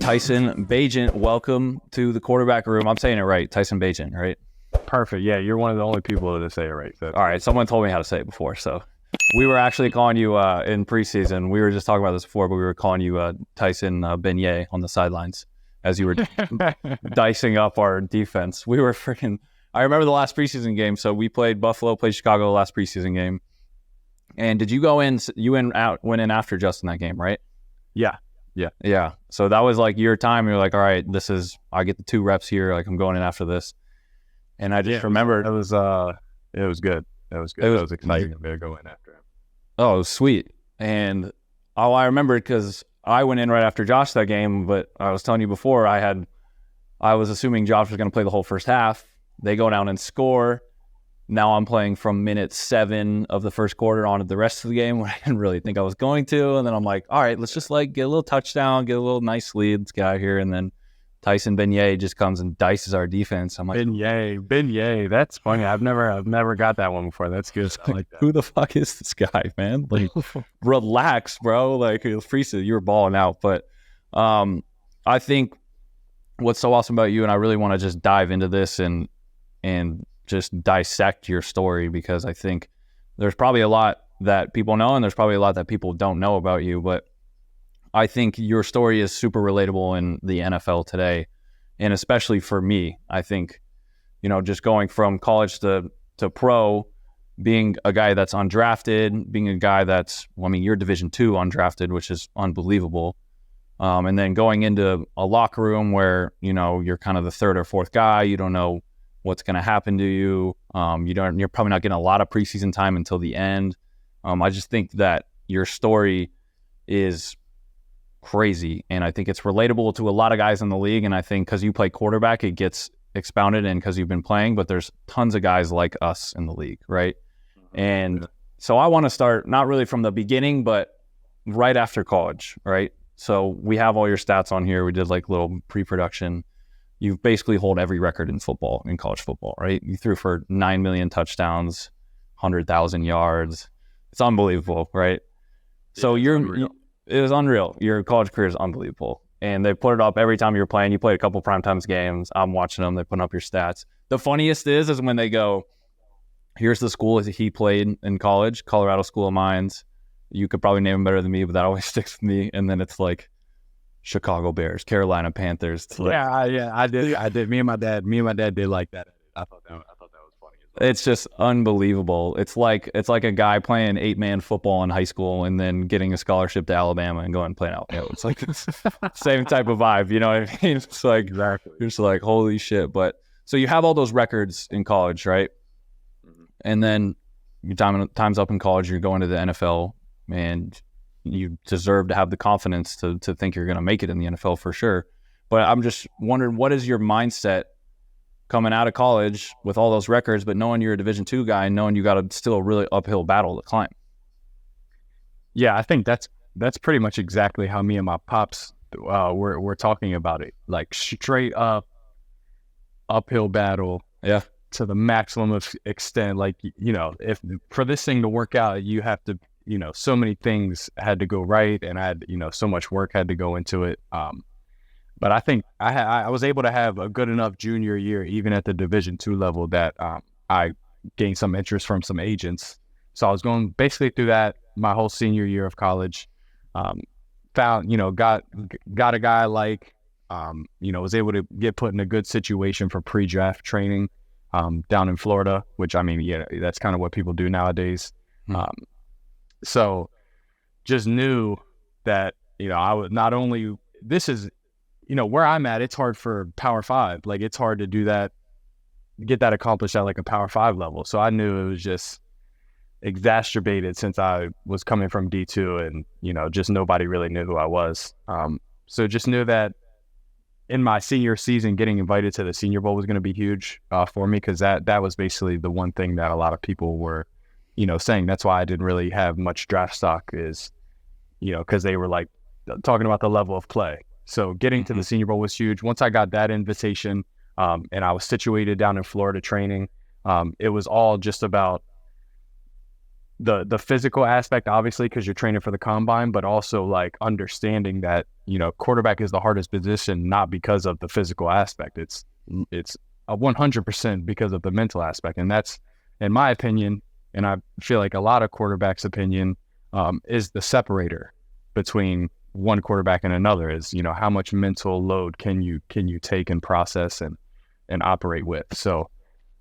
Tyson Bagent, welcome to the quarterback room. I'm saying it right, Tyson Bagent, right? Perfect. Yeah, you're one of the only people to say it right. So. All right, someone told me how to say it before, so we were actually calling you in preseason. We were just talking about this before, but we were calling you Tyson Beignet on the sidelines as you were dicing up our defense. We were freaking. I remember the last preseason game. So we played Buffalo, played Chicago the last preseason game. And did you go in? You went in after Justin that game, right? Yeah. So that was like your time. You're like, all right, I get the 2 reps here. Like I'm going in after this. And I just remembered it was good. It was good. It was exciting to go in after him. Oh, it was sweet. And I remembered because I went in right after Josh that game, but I was telling you before I was assuming Josh was going to play the whole first half. They go down and score. Now I'm playing from minute 7 of the first quarter on to the rest of the game when I didn't really think I was going to. And then I'm like, all right, let's just like get a little touchdown, get a little nice lead. Let's get out here. And then Tyson Beignet just comes and dices our defense. I'm like, Beignet. That's funny. I've never got that one before. That's good. I like that. Who the fuck is this guy, man? Like, relax, bro. Like, it was preseason. You were balling out. But I think what's so awesome about you, and I really want to just dive into this and just dissect your story, because I think there's probably a lot that people know and there's probably a lot that people don't know about you. But I think your story is super relatable in the NFL today. And especially for me, I think, just going from college to pro, being a guy that's undrafted, being a guy you're Division II undrafted, which is unbelievable. And then going into a locker room where, you're kind of the 3rd or 4th guy, you don't know what's going to happen to you. You're probably not getting a lot of preseason time until the end. I just think that your story is crazy, and I think it's relatable to a lot of guys in the league. And I think because you play quarterback, it gets expounded, and because you've been playing, but there's tons of guys like us in the league, right? And so I want to start not really from the beginning, but right after college, right? So we have all your stats on here. We did like little pre-production. You basically hold every record in college football, right? You threw for 9 million touchdowns, 100,000 yards. It's unbelievable, right? So it was unreal. Your college career is unbelievable. And they put it up every time you're playing. You played a couple primetimes games. I'm watching them. They put up your stats. The funniest is when they go, here's the school that he played in college, Colorado School of Mines. You could probably name them better than me, but that always sticks with me. And then it's like Chicago Bears, Carolina Panthers. I did. Me and my dad did like that. I thought that was funny as well. It's just unbelievable. It's like a guy playing 8-man football in high school and then getting a scholarship to Alabama and going and playing Alabama. It's like this same type of vibe, you know what I mean? It's like, exactly. You're just like, holy shit. But so you have all those records in college, right? Mm-hmm. And then your time's up in college, you're going to the NFL, and you deserve to have the confidence to think you're going to make it in the NFL for sure. But I'm just wondering, what is your mindset coming out of college with all those records, but knowing you're a Division II guy and knowing you got still a really uphill battle to climb? Yeah, I think that's pretty much exactly how me and my pops we're talking about it. Like straight up uphill battle. Yeah. To the maximum of extent. Like, if for this thing to work out, you have to, so many things had to go right, and I had, so much work had to go into it. But I think I was able to have a good enough junior year, even at the Division II level, that I gained some interest from some agents. So I was going basically through that my whole senior year of college. Found, got a guy was able to get put in a good situation for pre-draft training down in Florida, which, that's kind of what people do nowadays. So just knew that, I would not only, this is, where I'm at, it's hard for Power 5. Like, it's hard to do that, get that accomplished at like a Power 5 level. So I knew it was just exacerbated since I was coming from D2, and, just nobody really knew who I was. So just knew that in my senior season, getting invited to the Senior Bowl was going to be huge for me, because that was basically the one thing that a lot of people were saying. That's why I didn't really have much draft stock, is, because they were like talking about the level of play. So getting to the Senior Bowl was huge. Once I got that invitation, and I was situated down in Florida training, it was all just about the physical aspect, obviously, because you're training for the combine, but also like understanding that, quarterback is the hardest position, not because of the physical aspect. It's a 100% because of the mental aspect. And that's, in my opinion, and I feel like a lot of quarterbacks' opinion, is the separator between one quarterback and another, is, how much mental load can you take and process and operate with. So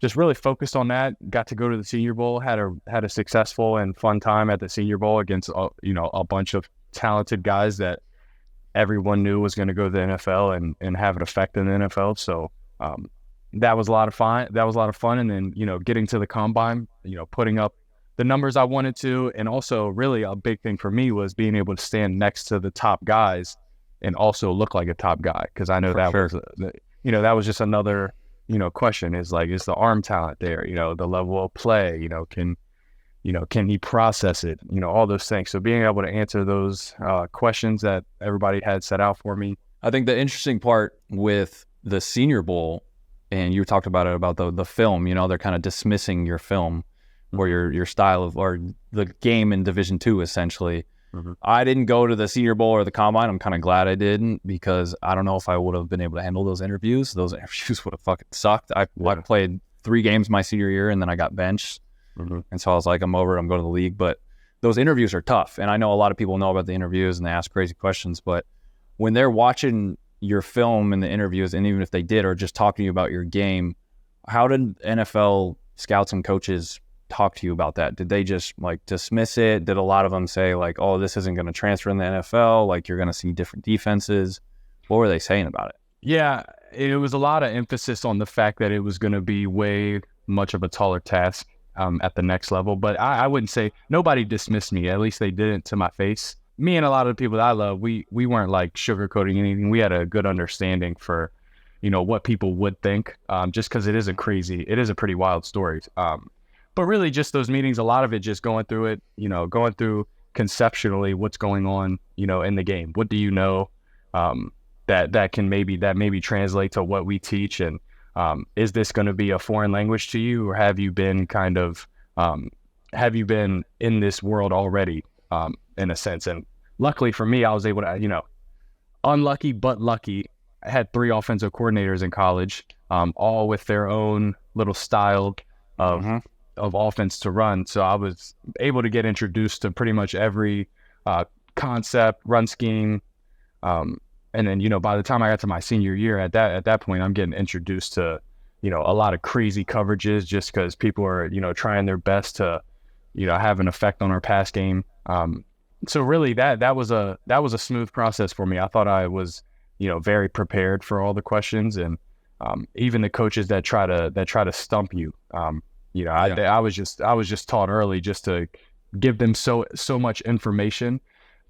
just really focused on that. Got to go to the Senior Bowl, had a successful and fun time at the Senior Bowl against a bunch of talented guys that everyone knew was going to go to the NFL and have an effect in the NFL. So that was a lot of fun. And then, getting to the combine, putting up the numbers I wanted to. And also really a big thing for me was being able to stand next to the top guys and also look like a top guy. Cause I know that was just another, question is like, is the arm talent there, the level of play, can he process it, all those things. So being able to answer those questions that everybody had set out for me. I think the interesting part with the Senior Bowl, and you talked about it, about the film, they're kind of dismissing your film or your style of, or the game in Division II, essentially. Mm-hmm. I didn't go to the Senior Bowl or the Combine. I'm kind of glad I didn't, because I don't know if I would have been able to handle those interviews. Those interviews would have fucking sucked. I played 3 games my senior year, and then I got benched. Mm-hmm. And so I was like, I'm over, I'm going to the league. But those interviews are tough. And I know a lot of people know about the interviews and they ask crazy questions, but when they're watching your film and the interviews, and even if they did, or just talking to you about your game, how did NFL scouts and coaches talk to you about that? Did they just like dismiss it? Did a lot of them say like, oh, this isn't going to transfer in the NFL, like you're going to see different defenses? What were they saying about it? Yeah, it was a lot of emphasis on the fact that it was going to be way much of a taller task at the next level. But I wouldn't say nobody dismissed me. At least they didn't to my face. Me and a lot of the people that I love, we weren't like sugarcoating anything. We had a good understanding for, what people would think, just because it is a pretty wild story. But really just those meetings, a lot of it just going through it, going through conceptually what's going on, in the game. What do you know that maybe translate to what we teach? And is this going to be a foreign language to you, or have you been in this world already, in a sense? And luckily for me, I was able to, unlucky but lucky, I had 3 offensive coordinators in college, all with their own little style of offense to run. So I was able to get introduced to pretty much every concept, run scheme. And then, by the time I got to my senior year, at that point, I'm getting introduced to, a lot of crazy coverages, just because people are, trying their best to, have an effect on our pass game. So really that was a smooth process for me. I thought I was, very prepared for all the questions, and even the coaches that try to stump you. I was just taught early just to give them so much information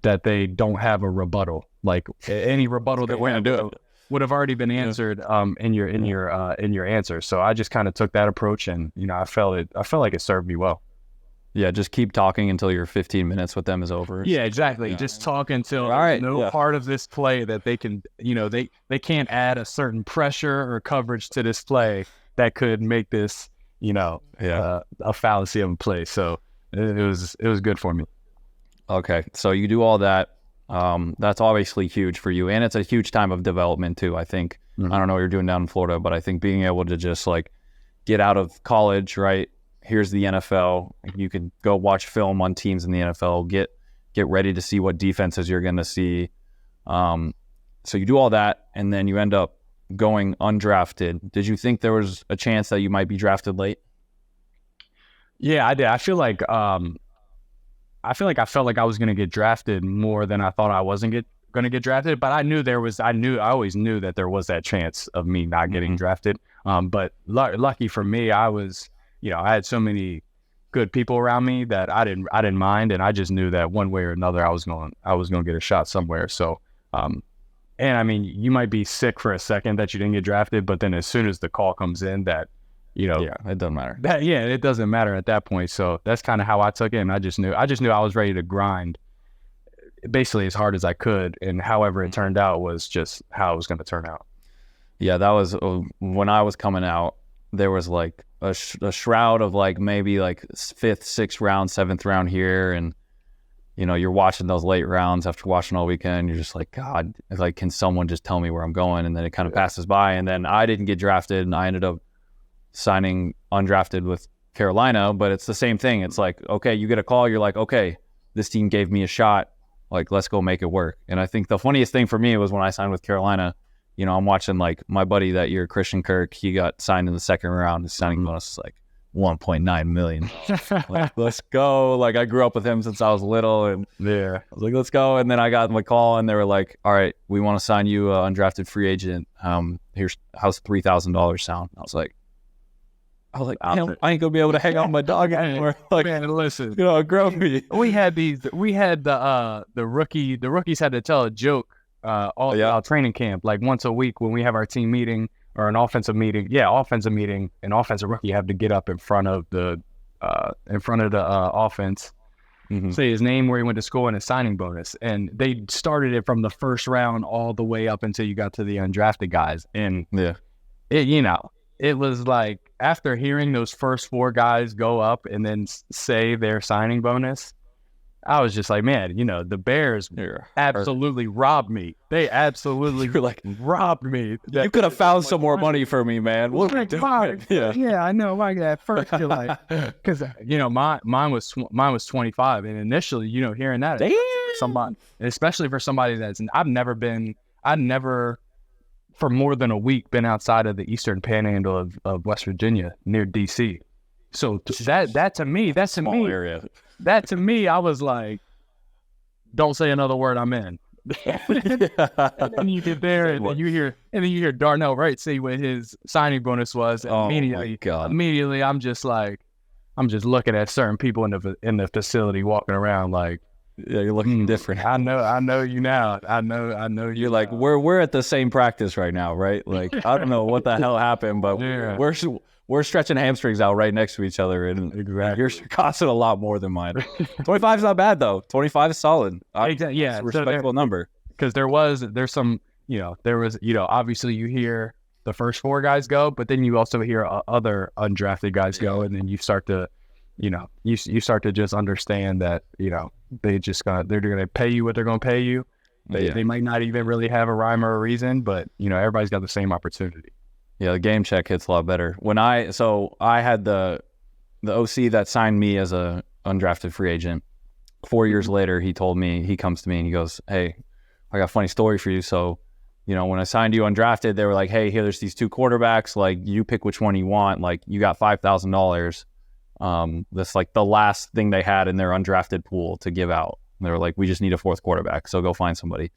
that they don't have a rebuttal. Like any rebuttal that would have already been answered in your answer. So I just kind of took that approach, and I felt like it served me well. Yeah, just keep talking until your 15 minutes with them is over. Yeah, exactly. Yeah. Just talk until part of this play that they can, they can't add a certain pressure or coverage to this play that could make this, a fallacy of a play. So it was good for me. Okay, so you do all that. That's obviously huge for you, and it's a huge time of development too. I think I don't know what you're doing down in Florida, but I think being able to just like get out of college, right? Here's the NFL. You can go watch film on teams in the NFL. Get ready to see what defenses you're going to see. So you do all that, and then you end up going undrafted. Did you think there was a chance that you might be drafted late? Yeah, I did. I feel like I felt like I was going to get drafted more than I thought I wasn't going to get drafted. But I always knew that there was that chance of me not getting drafted. But lucky for me, I was, I had so many good people around me that I didn't mind, and I just knew that one way or another I was going to get a shot somewhere. So, and I mean, you might be sick for a second that you didn't get drafted, but then as soon as the call comes in, that it doesn't matter. It doesn't matter at that point. So that's kind of how I took it, and I just knew I was ready to grind basically as hard as I could, and however it turned out was just how it was going to turn out. Yeah, that was when I was coming out. there was like a shroud of like maybe like 5th, 6th round, 7th round here, and you know, you're watching those late rounds after watching all weekend. You're just like, God, like, can someone just tell me where I'm going? And then it kind of passes by. And then I didn't get drafted, and I ended up signing undrafted with Carolina. But it's the same thing. It's like, okay, you get a call. You're like, okay, this team gave me a shot. Like, let's go make it work. And I think the funniest thing for me was when I signed with Carolina. You know, I'm watching like my buddy that year, Christian Kirk. He got signed in the 2nd round. His signing bonus is like $1.9 million. Like, let's go. Like, I grew up with him since I was little, and Yeah. I was like, let's go. And then I got my call, and they were like, all right, we want to sign you an undrafted free agent. Here's how's $3,000 sound? I was like, damn, I ain't gonna be able to hang out with my dog anymore. Like, Man, listen, you know, grow me. we had the rookies had to tell a joke all training camp, like once a week when we have our team meeting or an offensive meeting. An offensive rookie have to get up in front of the offense, say his name, where he went to school, and his signing bonus. And they started it from the 1st round all the way up until you got to the undrafted guys. And it was like, after hearing those first 4 guys go up and then say their signing bonus, I was just like, man, you know, the Bears absolutely robbed me. They absolutely robbed me. You could have found some more money for me, man. What are you doing? Yeah, I know. Like at first, you're like, because you know, mine was 25, and initially, you know, hearing that, somebody, especially for somebody I've never for more than a week been outside of the Eastern Panhandle of West Virginia near DC. So that to me, I was like, don't say another word, I'm in. And then you get there, and then you hear Darnell Wright say what his signing bonus was. And immediately, I'm just looking at certain people in the facility walking around like, yeah, you're looking different. I know you now. I know you're like, we're at the same practice right now, right? Like, I don't know what the hell happened, but we're stretching hamstrings out right next to each other, and you're costing a lot more than mine. 25 is not bad though. 25 is solid. It's a respectable number. Because there's some, you know, obviously you hear the first 4 guys go, but then you also hear other undrafted guys go, and then you start to, you know, you start to just understand that, you know, they're going to pay you what they're going to pay you. They might not even really have a rhyme or a reason, but you know, everybody's got the same opportunity. Yeah, the game check hits a lot better. I had the OC that signed me as a undrafted free agent. 4 years later, he comes to me and he goes, hey, I got a funny story for you. So, you know, when I signed you undrafted, they were like, hey, there's these 2 quarterbacks. Like, you pick which one you want. Like, you got $5,000. That's like the last thing they had in their undrafted pool to give out. And they were like, we just need a 4th quarterback. So go find somebody.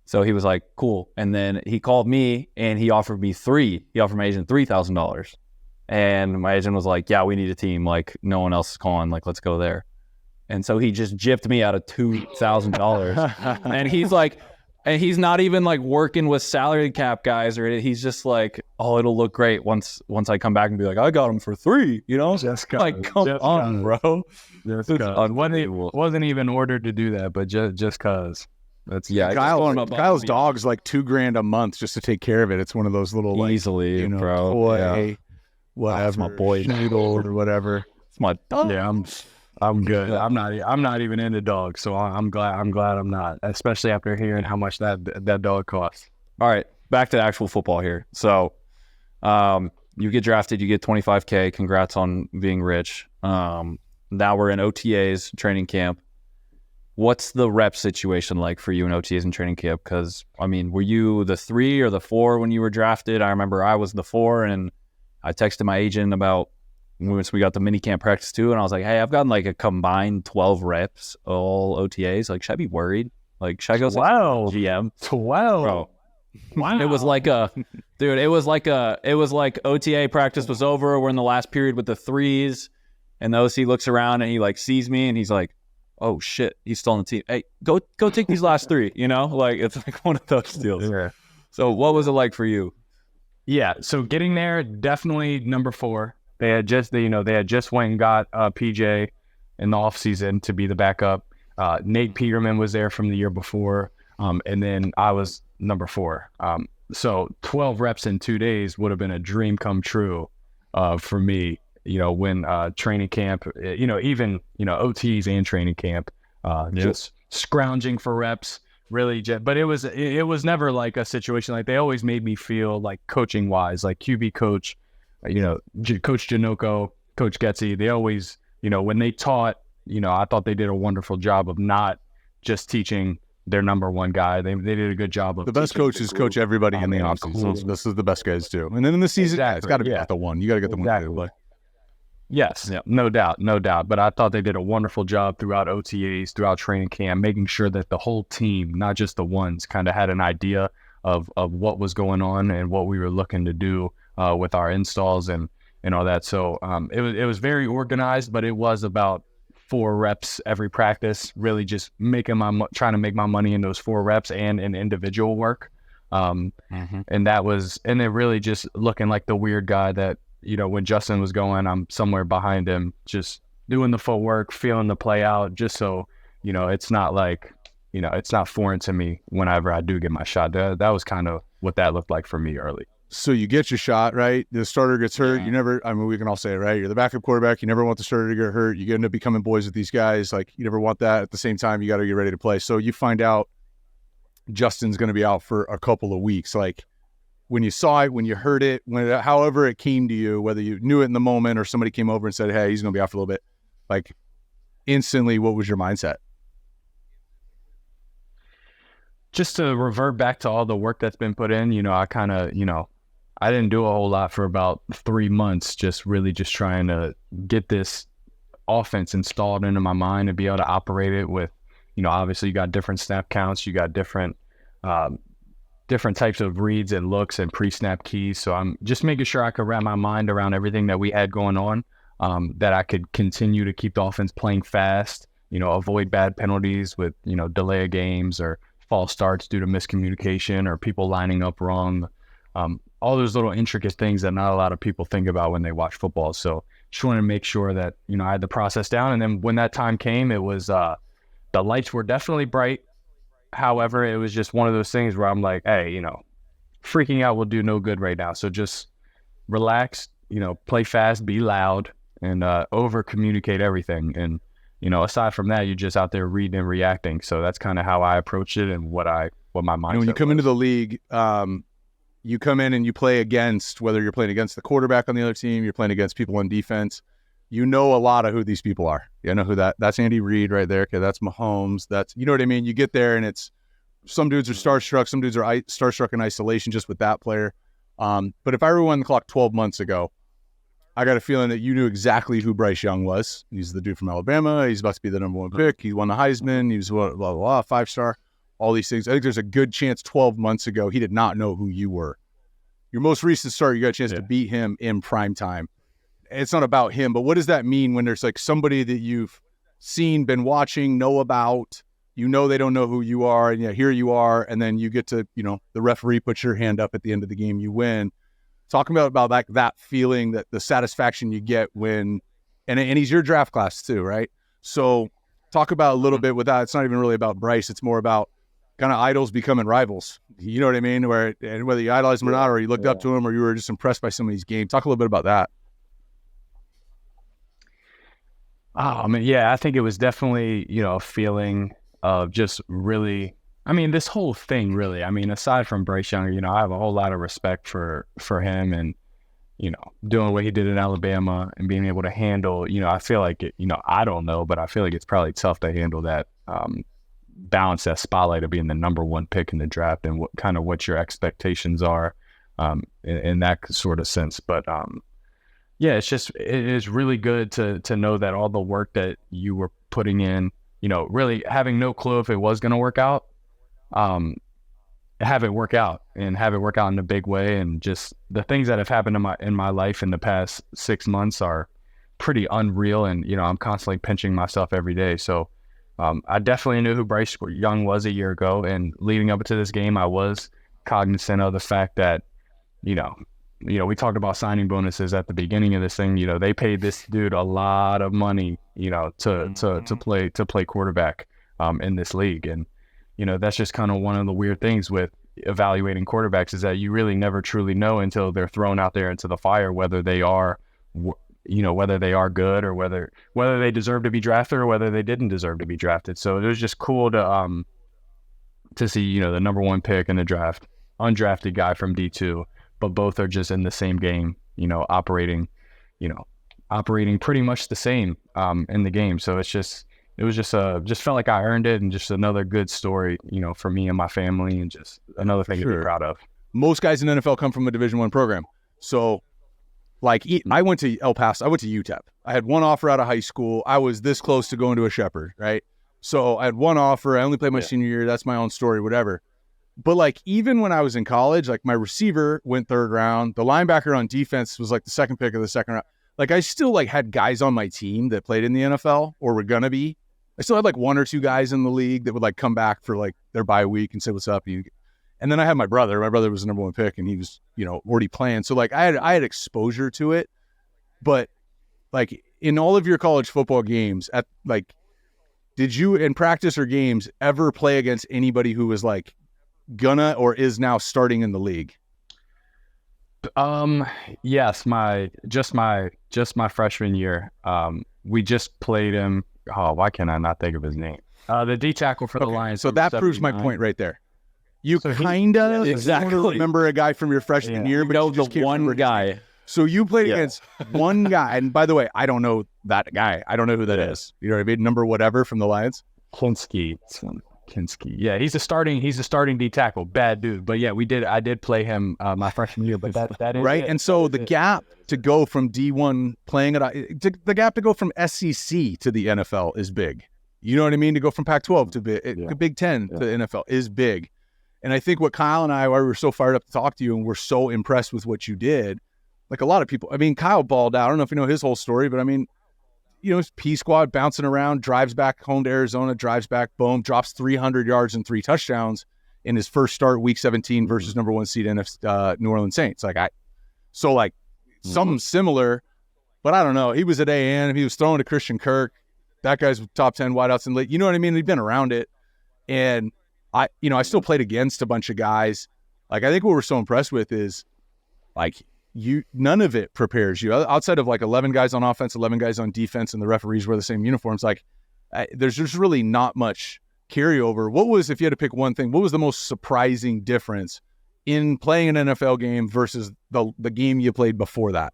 So he was like, cool. And then he called me and he offered me my agent $3,000. And my agent was like, yeah, we need a team. Like, no one else is calling. Like, let's go there. And so he just gypped me out of $2,000. And he's like, and he's not even like working with salary cap guys or anything. He's just like, oh, it'll look great once I come back and be like, I got him for $3, you know? Come on, bro. Wasn't even ordered to do that, but just cause. Kyle's dog's like $2,000 a month just to take care of it. It's one of those little, like, easily, you know, bro. Toy, whatever, it's my boy, noodle or whatever. It's my dog. Yeah, I'm good. I'm not even into dogs, so I'm glad I'm not. Especially after hearing how much that dog costs. All right, back to actual football here. So, you get drafted, you get $25K. Congrats on being rich. Now we're in OTAs, training camp. What's the rep situation like for you in OTAs and training camp? Because, I mean, were you the 3 or the 4 when you were drafted? I remember I was the 4, and I texted my agent about once we got the mini camp practice too, and I was like, hey, I've gotten like a combined 12 reps, all OTAs. Like, should I be worried? Like, should I go to GM? 12. Bro. Wow. It was like OTA practice was over. We're in the last period with the 3s, and the OC looks around and he like sees me and he's like, oh shit, he's still on the team. Hey, go take these last 3, you know? Like, it's like one of those deals. Yeah. So what was it like for you? Yeah, so getting there, definitely number 4. They had just went and got PJ in the offseason to be the backup. Nate Peterman was there from the year before, and then I was number 4. So 12 reps in 2 days would have been a dream come true. for me, when training camp, even, OTs and training camp, just scrounging for reps, really. But it was never like a situation like they always made me feel like coaching wise, like QB coach, Coach Janoko, Coach Getsy, they always, when they taught, I thought they did a wonderful job of not just teaching their number one guy. They did a good job of the best coaches coach everybody in the offseason. This is the best guys do. And then in the season, it's got to be the one. You got to get the one. Play. Yes, no doubt. But I thought they did a wonderful job throughout OTAs, throughout training camp, making sure that the whole team, not just the ones, kind of had an idea of what was going on and what we were looking to do with our installs and all that. So it was very organized, but it was about 4 reps every practice, really just trying to make my money in those 4 reps and in individual work. And then really just looking like the weird guy that, when Justin was going, I'm somewhere behind him, just doing the footwork, feeling the play out, just so, it's not like, it's not foreign to me whenever I do get my shot. That was kind of what that looked like for me early. So you get your shot, right? The starter gets hurt. You never, we can all say it, right? You're the backup quarterback. You never want the starter to get hurt. You end up becoming boys with these guys. Like, you never want that. At the same time, you got to get ready to play. So you find out Justin's going to be out for a couple of weeks. Like, when you saw it, when you heard it, however it came to you, whether you knew it in the moment or somebody came over and said, hey, he's going to be out for a little bit, like, instantly, what was your mindset? Just to revert back to all the work that's been put in, I kind of, I didn't do a whole lot for about 3 months, just trying to get this offense installed into my mind and be able to operate it with, obviously you got different snap counts, you got different types of reads and looks and pre-snap keys. So I'm just making sure I could wrap my mind around everything that we had going on, that I could continue to keep the offense playing fast, avoid bad penalties with, delay of games or false starts due to miscommunication or people lining up wrong. All those little intricate things that not a lot of people think about when they watch football. So just wanted to make sure that, I had the process down. And then when that time came, it was, the lights were definitely bright. However, it was just one of those things where I'm like, hey, freaking out will do no good right now. So just relax, play fast, be loud, and over communicate everything. And, aside from that, you're just out there reading and reacting. So that's kind of how I approach it and what my mindset when you come into the league, you come in and you play against, whether you're playing against the quarterback on the other team, you're playing against people on defense, a lot of who these people are. You know who that's Andy Reid right there. Okay, that's Mahomes. That's, you know what I mean? You get there and it's, some dudes are starstruck, some dudes are starstruck in isolation just with that player. But if I rewind the clock 12 months ago, I got a feeling that you knew exactly who Bryce Young was. He's the dude from Alabama. He's about to be the number 1 pick. He won the Heisman. He was blah, blah, blah, 5-star. All these things. I think there's a good chance 12 months ago he did not know who you were. Your most recent start, you got a chance to beat him in prime time. It's not about him, but what does that mean when there's like somebody that you've seen, been watching, know about, they don't know who you are, and here you are, and then you get to, the referee puts your hand up at the end of the game, you win. Talking about like that feeling, that the satisfaction you get when, and he's your draft class too, right? So talk about a little bit with that. It's not even really about Bryce. It's more about kind of idols becoming rivals. You know what I mean? And whether you idolize him or not, or you looked up to him, or you were just impressed by some of these games. Talk a little bit about that. Oh, I think it was definitely, a feeling of just really, this whole thing really, aside from Bryce Young, I have a whole lot of respect for him and, doing what he did in Alabama and being able to handle, I feel like it, I don't know, but I feel like it's probably tough to handle that, balance that spotlight of being the number 1 pick in the draft and what your expectations are, in that sort of sense. But, it is really good to know that all the work that you were putting in, really having no clue if it was going to work out, have it work out and have it work out in a big way. And just the things that have happened in my life in the past 6 months are pretty unreal. And, I'm constantly pinching myself every day. So, I definitely knew who Bryce Young was a year ago. And leading up to this game, I was cognizant of the fact that, we talked about signing bonuses at the beginning of this thing. They paid this dude a lot of money, to play quarterback in this league. And, that's just kind of one of the weird things with evaluating quarterbacks is that you really never truly know until they're thrown out there into the fire whether they are, whether they are good or whether they deserve to be drafted or whether they didn't deserve to be drafted. So it was just cool to see, the number one pick in the draft, undrafted guy from D2, but both are just in the same game, operating pretty much the same in the game. So it was just felt like I earned it, and just another good story, for me and my family, and just another thing to be proud of. Most guys in the NFL come from a Division I program. So like I went to El Paso, I went to UTEP. I had one offer out of high school. I was this close to going to a Sheperd, right? So I had one offer. I only played my senior year. That's my own story, whatever. But like, even when I was in college, like my receiver went 3rd round. The linebacker on defense was like the 2nd pick of the 2nd round. Like, I still like had guys on my team that played in the NFL or were going to be. I still had like 1 or 2 guys in the league that would like come back for like their bye week and say, what's up? And then I had my brother. My brother was the number 1 pick, and he was, already playing. So like I had exposure to it. But like, in all of your college football games, did you in practice or games ever play against anybody who was like gonna or is now starting in the league? Yes, my freshman year. We just played him. Oh, why can I not think of his name? The D tackle for the Lions. So that proves my point right there. You kind of remember a guy from your freshman year, but you just the one guy. So you played against one guy. And by the way, I don't know that guy. I don't know who that is. You know what I mean? Number whatever from the Lions. Kinski. Yeah, he's a starting D tackle. Bad dude. But yeah, I did play him my freshman year, but that is right. It. And so the gap to go from D1 playing the gap to go from SEC to the NFL is big. You know what I mean? To go from Pac-12 to Big Ten to the NFL is big. And I think what Kyle and I, why we were so fired up to talk to you and we're so impressed with what you did, like a lot of people, I mean, Kyle balled out. I don't know if you know his whole story, but I mean, it's P squad bouncing around, drives back home to Arizona, drives back, boom, drops 300 yards and 3 touchdowns in his first start, week 17 versus number 1 seed New Orleans Saints. Something similar, but I don't know. He was at A&M. He was throwing to Christian Kirk. That guy's top 10 wideouts in the league. You know what I mean? He'd been around it. And I still played against a bunch of guys. Like, I think what we're so impressed with is like, none of it prepares you outside of like 11 guys on offense, 11 guys on defense, and the referees wear the same uniforms. Like, there's just really not much carryover. What was, if you had to pick one thing, what was the most surprising difference in playing an NFL game versus the game you played before that?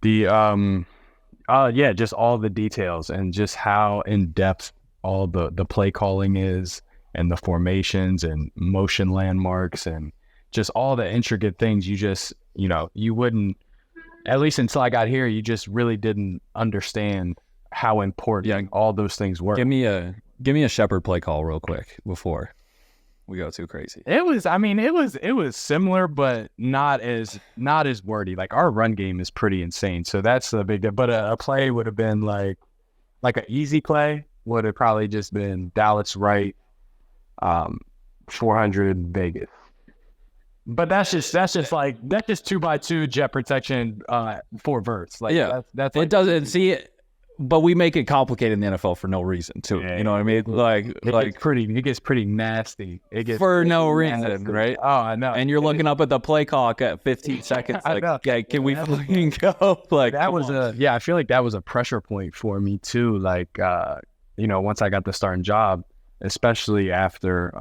Just all the details and just how in depth all the play calling is, and the formations and motion landmarks and just all the intricate things. You just, you wouldn't, at least until I got here, you just really didn't understand how important all those things were. Give me a Sheperd play call real quick before we go too crazy. It was similar, but not as wordy. Like, our run game is pretty insane. So that's the big deal. But a play would have been like an easy play would have probably just been Dallas right, 400 Vegas. But that's just 2x2 jet protection, 4 verts. Like, that's like, it doesn't see it, but we make it complicated in the NFL for no reason too. You know what I mean? It gets pretty nasty. It gets for no reason, right? Oh, I know. And you're looking up at the play clock at 15 seconds. Like, okay, can we fucking go? Like, that was I feel like that was a pressure point for me too. Like, once I got the starting job, especially after,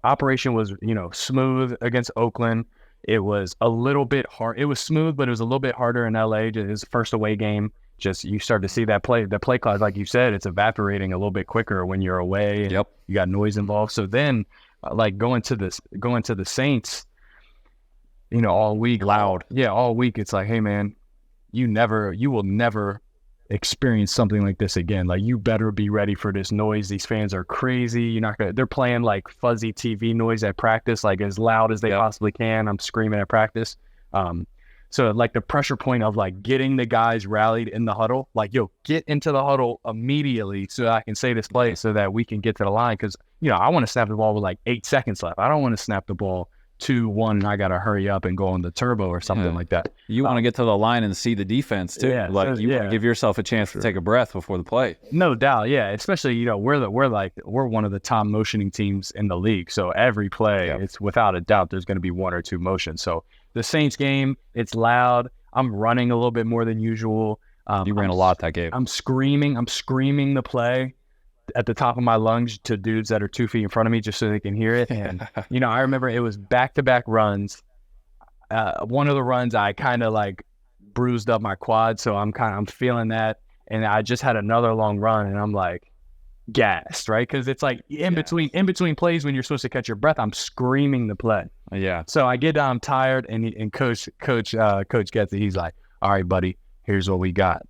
operation was, smooth against Oakland. It was a little bit hard. It was smooth, but it was a little bit harder in LA. His first away game, just you start to see the play clock, like you said, it's evaporating a little bit quicker when you're away. And you got noise involved. So then, going to the Saints, all week loud. Yeah, all week it's like, hey man, you will never experience something like this again. Like, you better be ready for this noise. These fans are crazy. They're playing like fuzzy TV noise at practice, like as loud as they possibly can. I'm screaming at practice. So like the pressure point of like getting the guys rallied in the huddle, like, get into the huddle immediately so I can say this play so that we can get to the line. Cause I want to snap the ball with like 8 seconds left. I don't want to snap the ball 2-1 and I got to hurry up and go on the turbo or something like that. You want to get to the line and see the defense too. You want to give yourself a chance to take a breath before the play. No doubt. Yeah. Especially, we're one of the top motioning teams in the league. So every play, it's without a doubt, there's going to be one or two motions. So the Saints game, it's loud. I'm running a little bit more than usual. You ran a lot that game. I'm screaming the play at the top of my lungs to dudes that are 2 feet in front of me just so they can hear it. And, I remember it was back-to-back runs. One of the runs I kind of like bruised up my quad, so I'm feeling that. And I just had another long run, and I'm like gassed, right? Because it's like in between plays when you're supposed to catch your breath, I'm screaming the play. Yeah. So I get down tired, and Coach gets it. He's like, "All right, buddy, here's what we got.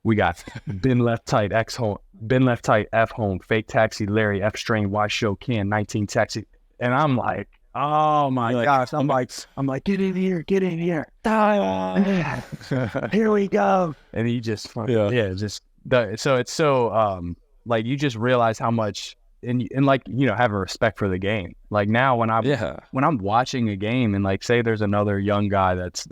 We got bin left tight X home, bin left tight F home, fake taxi Larry F strain Y show can 19 taxi," and I'm like, oh my gosh, I'm like, get in here, here we go, and he just so it's so like you just realize how much and like have a respect for the game. Like now when I'm watching a game and like say there's another young guy that's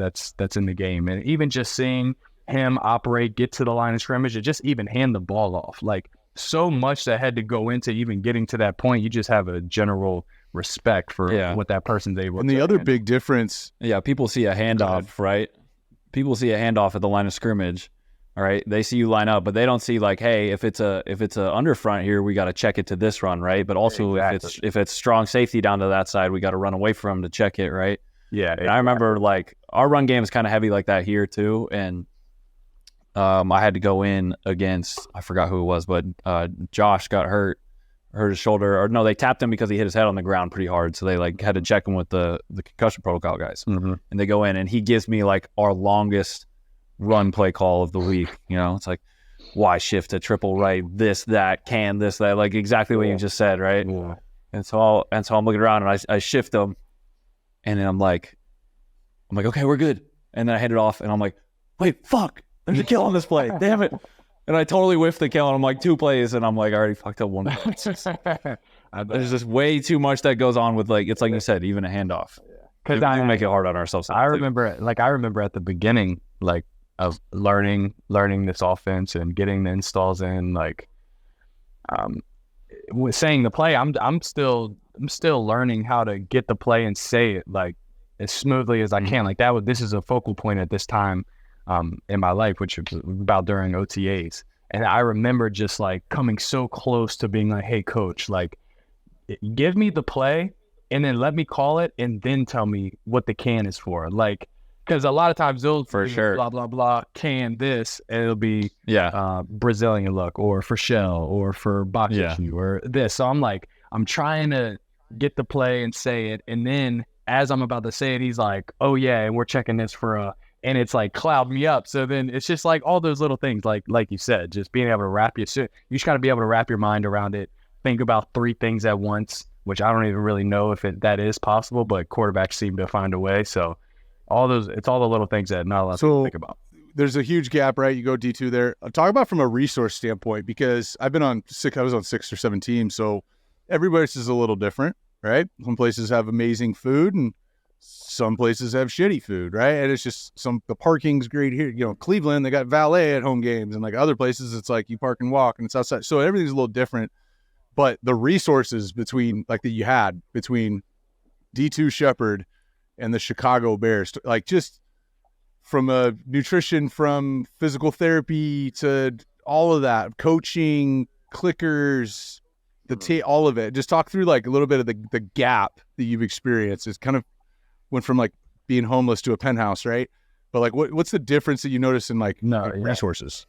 in the game, and even just seeing him operate, get to the line of scrimmage, and just even hand the ball off. Like so much that had to go into even getting to that point. You just have a general respect for what that person's able to. And the other big difference. Yeah, people see a handoff, right? People see a handoff at the line of scrimmage. All right. They see you line up, but they don't see like, hey, if it's a underfront here, we got to check it to this run, right? But also if it's strong safety down to that side, we got to run away from him to check it, right? Yeah. And I remember like our run game is kind of heavy like that here too, and I had to go in against, I forgot who it was, but Josh got hurt his shoulder, or no, they tapped him because he hit his head on the ground pretty hard. So they like had to check him with the concussion protocol guys. Mm-hmm. And they go in and he gives me like our longest run play call of the week. It's like Y shift to triple right, this, that, like exactly what you just said, right? Yeah. And so I'm looking around and I shift them, and then I'm like, okay, we're good. And then I hand it off and I'm like, wait, fuck. There's a kill on this play. Damn it. And I totally whiffed the kill, and I'm like 2 plays, and I'm like, I already fucked up one. There's just way too much that goes on with, like, it's like you said, even a handoff. Because we make it hard on ourselves. I remember at the beginning, like, of learning this offense and getting the installs in, like, saying the play, I'm still learning how to get the play and say it like as smoothly as I can. Like this is a focal point at this time in my life, which was about during OTAs. And I remember just like coming so close to being like, hey coach, like give me the play and then let me call it and then tell me what the can is for. Like, because a lot of times they'll for sure blah blah blah can this and it'll be Brazilian look or for shell or for box issue or this. So I'm like, I'm trying to get the play and say it, and then as I'm about to say it, he's like, oh yeah, and we're checking this for a, and it's like cloud me up. So then it's just like all those little things, like you said, just being able to you just got to be able to wrap your mind around it. Think about 3 things at once, which I don't even really know if that is possible, but quarterbacks seem to find a way. So it's all the little things that not a lot of people think about. There's a huge gap, right? You go D2 there. Talk about from a resource standpoint, because I was on 6 or 7 teams, so everybody's is a little different, right? Some places have amazing food and some places have shitty food, right? And it's just the parking's great here. Cleveland, they got valet at home games, and like other places, it's like you park and walk and it's outside. So everything's a little different. But the resources between that you had between D2 Sheperd and the Chicago Bears, like just from a nutrition, from physical therapy to all of that, coaching, clickers, all of it. Just talk through like a little bit of the gap that you've experienced. It's kind of went from like being homeless to a penthouse, right? But like, what's the difference that you notice in resources?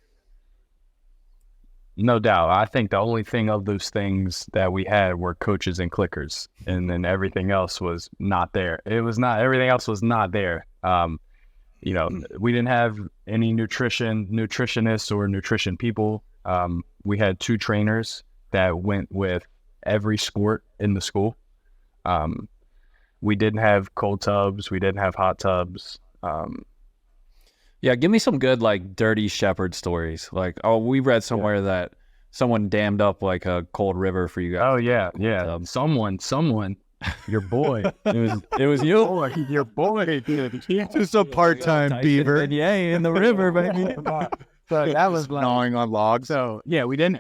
No doubt. I think the only thing of those things that we had were coaches and clickers, and then everything else was not there. Everything else was not there. We didn't have any nutritionists or nutrition people. We had 2 trainers that went with every sport in the school. We didn't have cold tubs. We didn't have hot tubs. Yeah, give me some good like dirty Sheperd stories. Like, we read somewhere that someone dammed up like a cold river for you guys. Oh yeah. Someone Your boy. It was you. Oh, your boy. Just a part-time beaver. Yeah, in the river, baby. So that was like, gnawing on logs. so yeah, we didn't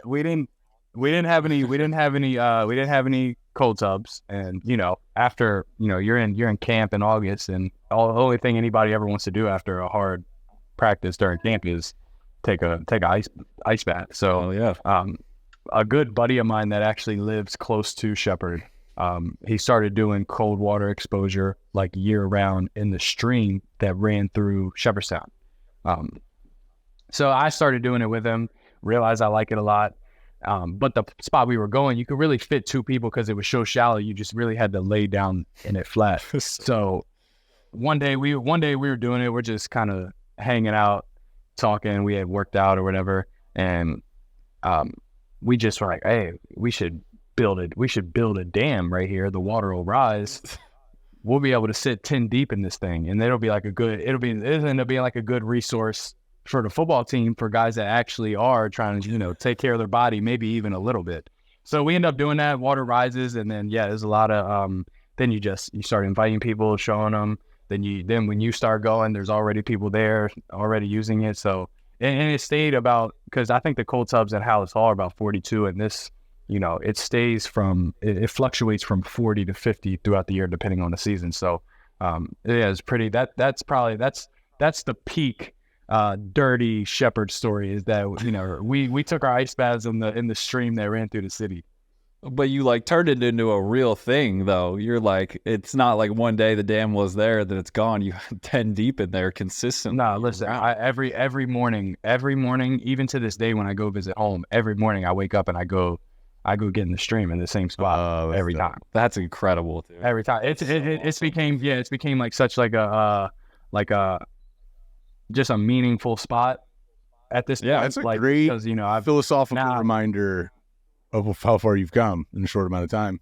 have any cold tubs. And after you're in camp in August, and the only thing anybody ever wants to do after a hard practice during camp is take a ice bath. So yeah. A good buddy of mine that actually lives close to Sheperd, he started doing cold water exposure like year round in the stream that ran through Shepherdstown. So I started doing it with him, realized I like it a lot. But the spot we were going, you could really fit 2 people because it was so shallow. You just really had to lay down in it flat. So one day we were doing it. We're just kind of hanging out, talking. We had worked out or whatever, and we just were like, "Hey, we should build a dam right here. The water will rise. We'll be able to sit 10 deep in this thing, and it'll end up being like a good resource for the football team, for guys that actually are trying to, take care of their body, maybe even a little bit." So we end up doing that. Water rises, and then there's a lot of then you start inviting people, showing them. Then when you start going, there's already people there already using it. So and it stayed about, because I think the cold tubs at Hallis Hall are about 42, and this, it fluctuates from 40 to 50 throughout the year depending on the season. So it's pretty. That's the peak. Dirty Sheperd story is that we took our ice baths in the stream that ran through the city. But you turned it into a real thing, though. You're like, it's not like one day the dam was there that it's gone. You had 10 deep in there consistently. No, listen, every morning, even to this day when I go visit home, every morning I wake up and I go get in the stream in the same spot every time. That's incredible, dude. Every time it's became like such like a just a meaningful spot at this point. Yeah, it's a great philosophical reminder of how far you've come in a short amount of time.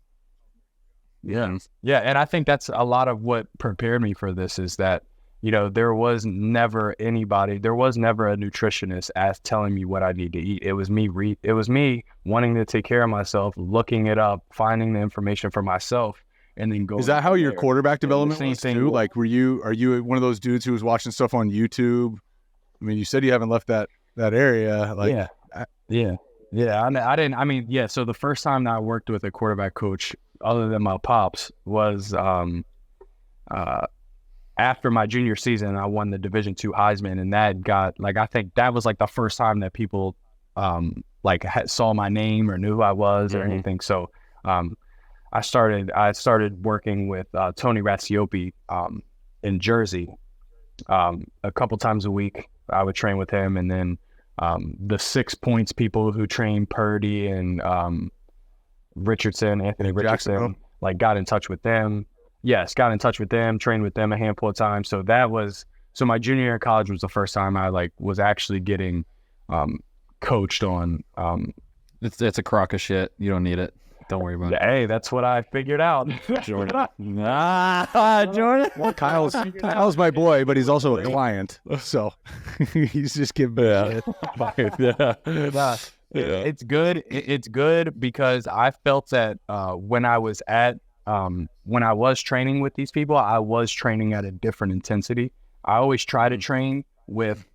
Yeah, and I think that's a lot of what prepared me for this, is that there was never a nutritionist telling me what I need to eat. It was me wanting to take care of myself, looking it up, finding the information for myself, and then going. Is that how your quarterback development was too? Like, are you one of those dudes who was watching stuff on YouTube? I mean, you said you haven't left that area. Like, yeah. I didn't. I mean, yeah. So the first time that I worked with a quarterback coach, other than my pops, was after my junior season. I won the Division II Heisman, and that got I think that was the first time that people saw my name or knew who I was or anything. So I started working with Tony Raziopi in Jersey. A couple times a week I would train with him, and then the 6 Points people who train Purdy and Anthony Richardson, got in touch with them. Yes, got in touch with them, trained with them a handful of times. So my junior year in college was the first time I was actually getting coached on. It's a crock of shit. You don't need it. Don't worry about it. Hey, that's what I figured out. Jordan. Jordan. Well, Kyle's my boy, but he's also a client, so he's just giving me shit. It's good. It's good because I felt that when I was training with these people, I was training at a different intensity. I always try to train with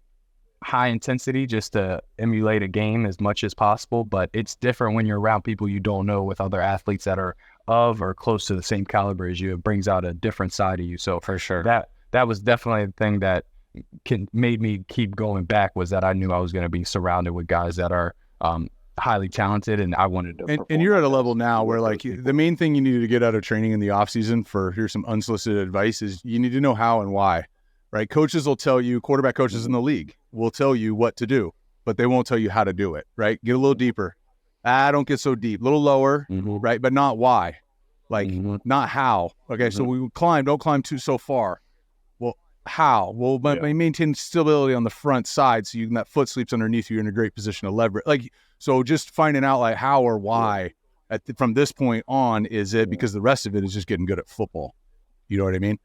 high intensity just to emulate a game as much as possible, but it's different when you're around people you don't know, with other athletes that are of or close to the same caliber as you. It brings out a different side of you. So for sure, that was definitely the thing that made me keep going back, was that I knew I was going to be surrounded with guys that are highly talented, and I wanted to. And you're at a level now where the main thing you need to get out of training in the off season, here's some unsolicited advice, is you need to know how and why. Right? Coaches will tell you, quarterback coaches in the league will tell you what to do, but they won't tell you how to do it. Right? Get a little deeper. Don't get so deep. A little lower, right? But not why. Not how. Okay, so we don't climb so far. Well, how? Well, maintain stability on the front side so that foot sleeps underneath you. You're in a great position to leverage. So just finding out how or why from this point on is it, because the rest of it is just getting good at football. You know what I mean?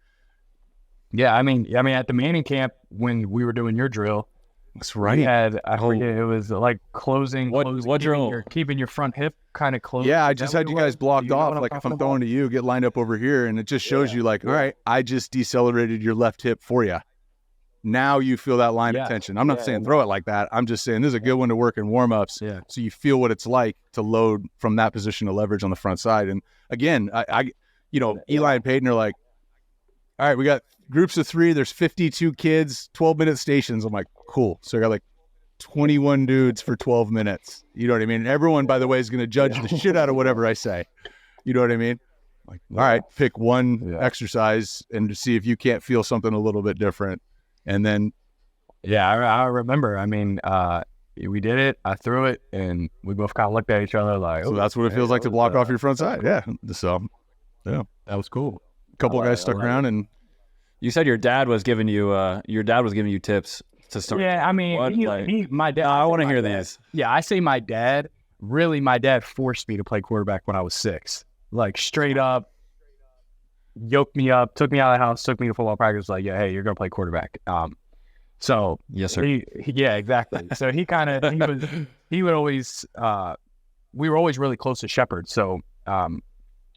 Yeah, I mean, at the Manning camp when we were doing your drill, That's We right. had, I forget, it was like closing, keeping your front hip kind of closed. Yeah, I Is just that had what you it guys was? Do blocked you know off. what I'm Like if talking I'm about? throwing to you, get lined up over here, and it just shows you like, all right, I just decelerated your left hip for you. Now you feel that line of tension. I'm not saying throw it like that. I'm just saying this is a good one to work in warm-ups. Yeah. So you feel what it's like to load from that position of leverage on the front side. And again, I Eli and Peyton are like, all right, we got groups of 3. There's 52 kids, 12-minute stations. I'm like, cool. So I got like 21 dudes for 12 minutes. You know what I mean? And everyone, by the way, is going to judge the shit out of whatever I say. You know what I mean? Like, all right, pick one exercise and to see if you can't feel something a little bit different. And then, I remember. I mean, we did it. I threw it, and we both kind of looked at each other like, so that's what it feels like to block off your front side. Yeah. So, yeah, that was cool. a couple of guys stuck around, and You said your dad was giving you tips to start. Yeah, I mean, my dad. I want to hear these. Yeah, I say my dad. Really, my dad forced me to play quarterback when I was 6. Like straight up, yoked me up, took me out of the house, took me to football practice. Like, yeah, hey, you're gonna play quarterback. So Yes, sir. Yeah, exactly. So he would always. We were always really close to Sheperd. So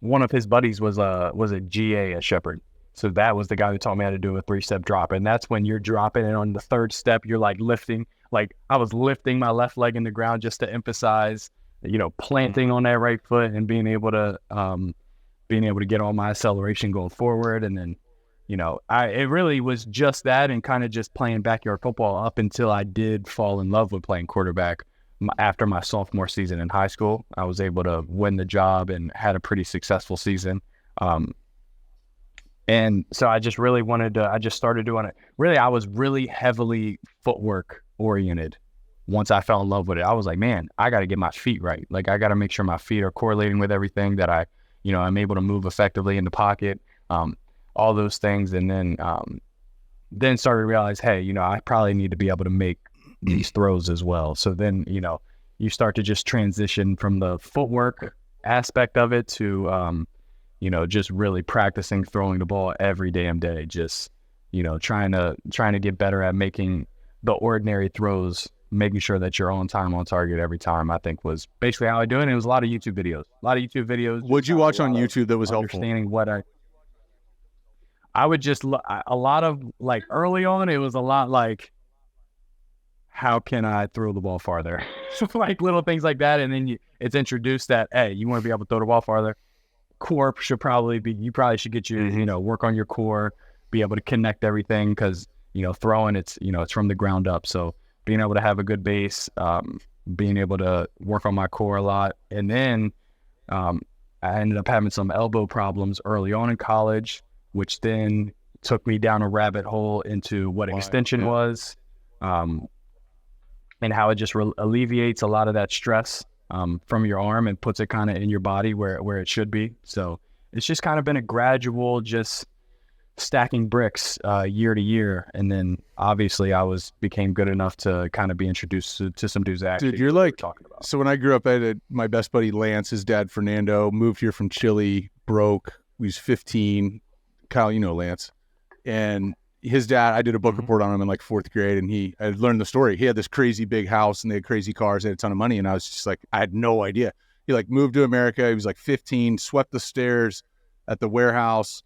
one of his buddies was a GA at Sheperd. So that was the guy who taught me how to do a 3-step drop. And that's when you're dropping, and on the 3rd step, you're like lifting. Like I was lifting my left leg in the ground just to emphasize, planting on that right foot and being able to get all my acceleration going forward. And then, it really was just that and kind of just playing backyard football up until I did fall in love with playing quarterback. After my sophomore season in high school, I was able to win the job and had a pretty successful season. And so I just really I just started doing it. Really, I was really heavily footwork oriented. Once I fell in love with it, I was like, man, I got to get my feet right. Like I got to make sure my feet are correlating with everything, that I'm able to move effectively in the pocket, all those things. And then started to realize, hey, I probably need to be able to make these throws as well. So then, you start to just transition from the footwork aspect of it to, just really practicing throwing the ball every damn day. Just, trying to get better at making the ordinary throws, making sure that you're on time, on target every time, I think was basically how I do it. And it was a lot of YouTube videos. What'd you watch on YouTube that was helpful? Understanding what I would just, a lot of like early on, it was a lot like, how can I throw the ball farther? Like little things like that. And then it's introduced that, hey, you want to be able to throw the ball farther. Core should probably be, you probably should get your, work on your core, be able to connect everything. Because, throwing, it's from the ground up. So being able to have a good base, being able to work on my core a lot. And then I ended up having some elbow problems early on in college, which then took me down a rabbit hole into what extension was. And how it just alleviates a lot of that stress from your arm and puts it kind of in your body where it should be. So it's just kind of been a gradual, just stacking bricks year to year. And then obviously became good enough to kind of be introduced to some dudes that Dude, you're like, talking about. So when I grew up, I had my best buddy Lance, his dad Fernando, moved here from Chile, broke. He was 15. Kyle, Lance. And his dad, I did a book report on him in like 4th grade, and I learned the story. He had this crazy big house, and they had crazy cars. They had a ton of money, and I was just like, I had no idea. He like moved to America. He was like 15, swept the stairs at the warehouse,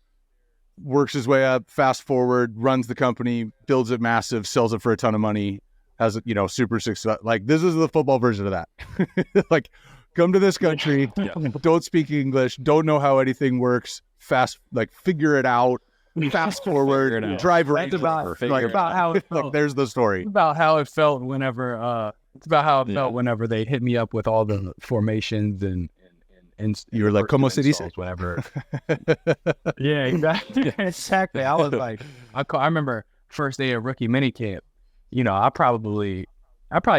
works his way up, fast forward, runs the company, builds it massive, sells it for a ton of money, has super success. Like this is the football version of that. Like, come to this country, don't speak English, don't know how anything works, figure it out. Fast forward, drive right. That's about how it felt. Like, there's the story. It's about how it felt whenever. Felt whenever they hit me up with all the formations and you were like, "Como se dice?" Whatever. Yeah, exactly. Exactly. I was like, I remember first day of rookie minicamp. I probably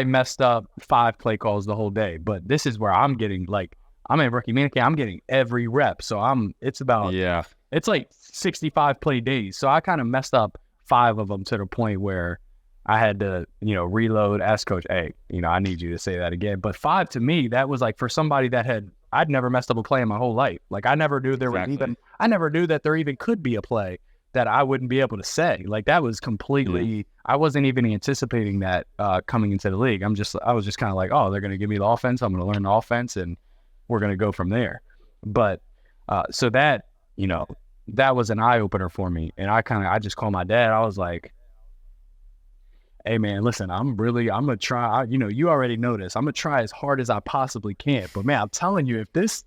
messed up 5 play calls the whole day, but this is where I'm getting like, I'm in rookie minicamp. I'm getting every rep, so it's like 65 play days. So I kind of messed up 5 of them to the point where I had to, reload, ask coach, hey, I need you to say that again. But 5 to me, that was like for somebody I'd never messed up a play in my whole life. Like I never knew that there even could be a play that I wouldn't be able to say. Like that was completely, I wasn't even anticipating that coming into the league. I was just kind of like, oh, they're going to give me the offense. I'm going to learn the offense and we're going to go from there. But so that, that was an eye opener for me. And I just called my dad. I was like, hey man, listen, I'm going to try, you already know this. I'm going to try as hard as I possibly can. But man, I'm telling you, if this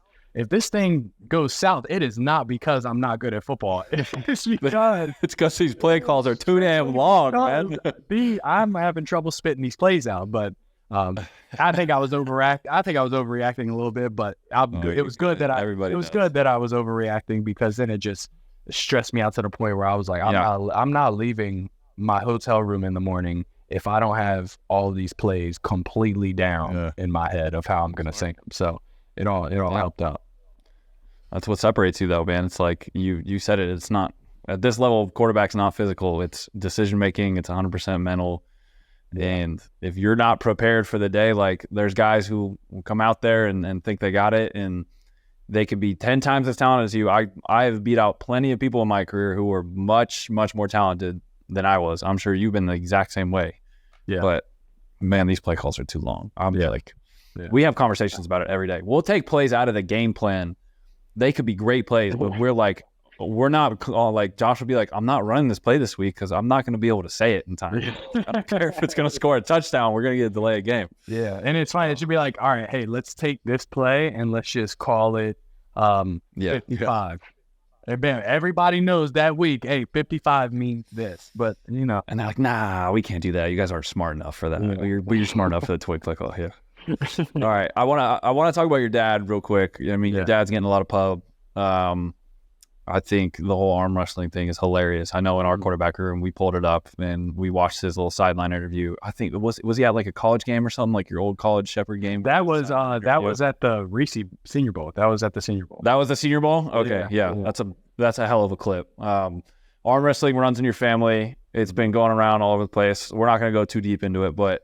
thing goes south, it is not because I'm not good at football. It's because these play calls are too damn long, man. I'm having trouble spitting these plays out, but I think I was overreacting a little bit, but it was good that I was overreacting, because then it just stressed me out to the point where I was like, I'm not leaving my hotel room in the morning if I don't have all of these plays completely down in my head of how I'm going to sink them. So it all helped out. That's what separates you, though, man. It's like you said it. It's not at this level. Quarterback's not physical. It's decision making. It's 100% mental. And if you're not prepared for the day, like there's guys who will come out there and think they got it, and they could be 10 times as talented as you. I have beat out plenty of people in my career who were much, much more talented than I was. I'm sure you've been the exact same way. Yeah. But man, these play calls are too long. We have conversations about it every day. We'll take plays out of the game plan. They could be great plays, but we're not like Josh will be like, I'm not running this play this week because I'm not going to be able to say it in time. I don't care if it's going to score a touchdown. We're going to get a delay of game. Yeah. And it's fine. It should be like, all right, hey, let's take this play and let's just call it 55. And man, everybody knows that week, hey, 55 means this, but and they're like, nah, we can't do that. You guys aren't smart enough for that. You're smart enough for the twig click. Oh, yeah. All right. I want to talk about your dad real quick. I mean, your dad's getting a lot of pub. I think the whole arm wrestling thing is hilarious. I know in our quarterback room, we pulled it up and we watched his little sideline interview. I think was he at like a college game or something, like your old college Sheperd game? That was at the Reese Senior Bowl. That was at the Senior Bowl. That was the Senior Bowl? Okay. Yeah. That's a hell of a clip. Arm wrestling runs in your family. It's been going around all over the place. We're not going to go too deep into it, but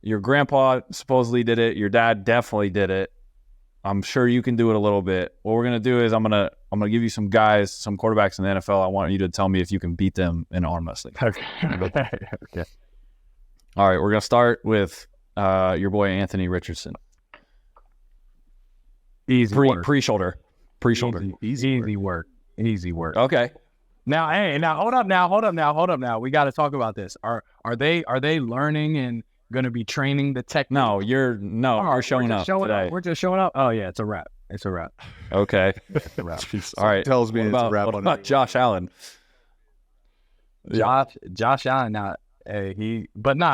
your grandpa supposedly did it. Your dad definitely did it. I'm sure you can do it a little bit. What we're gonna do is I'm gonna give you some guys, some quarterbacks in the NFL. I want you to tell me if you can beat them in arm wrestling. Okay. All right, we're gonna start with your boy Anthony Richardson. Pre-shoulder. Easy work. Okay. Now hold up now. We got to talk about this. Are they learning and going to be training the technique? No, we're showing up today. We're just showing up. Oh yeah, it's a wrap. Okay. It's a wrap. All right. Tells me it's a wrap. What about Josh Allen? Josh Allen. Now,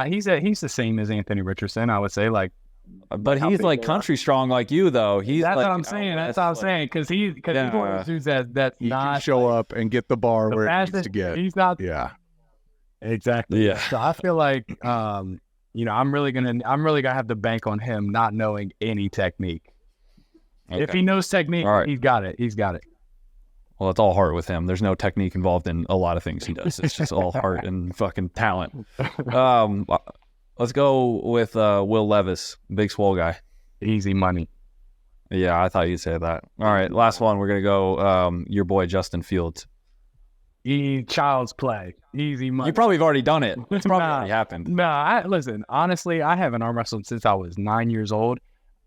he's the same as Anthony Richardson. I would say, like, but he's like country strong like you though. That's what I'm saying. That's what I'm saying. Because he's one of those dudes that's he not can show up and get the bar where it needs to get. He's not. Yeah. Exactly. Yeah. So I feel like I'm really gonna have to bank on him not knowing any technique. Okay. If he knows technique, right, he's got it. Well, it's all heart with him. There's no technique involved in a lot of things he does. It's just all heart and fucking talent. Let's go with Will Levis, big swole guy. Easy money. Yeah, I thought you'd say that. All right, last one. We're going to go your boy Justin Fields. Child's play. Easy money. You probably have already done it. It's probably already happened. Listen, honestly, I haven't arm wrestled since I was 9 years old.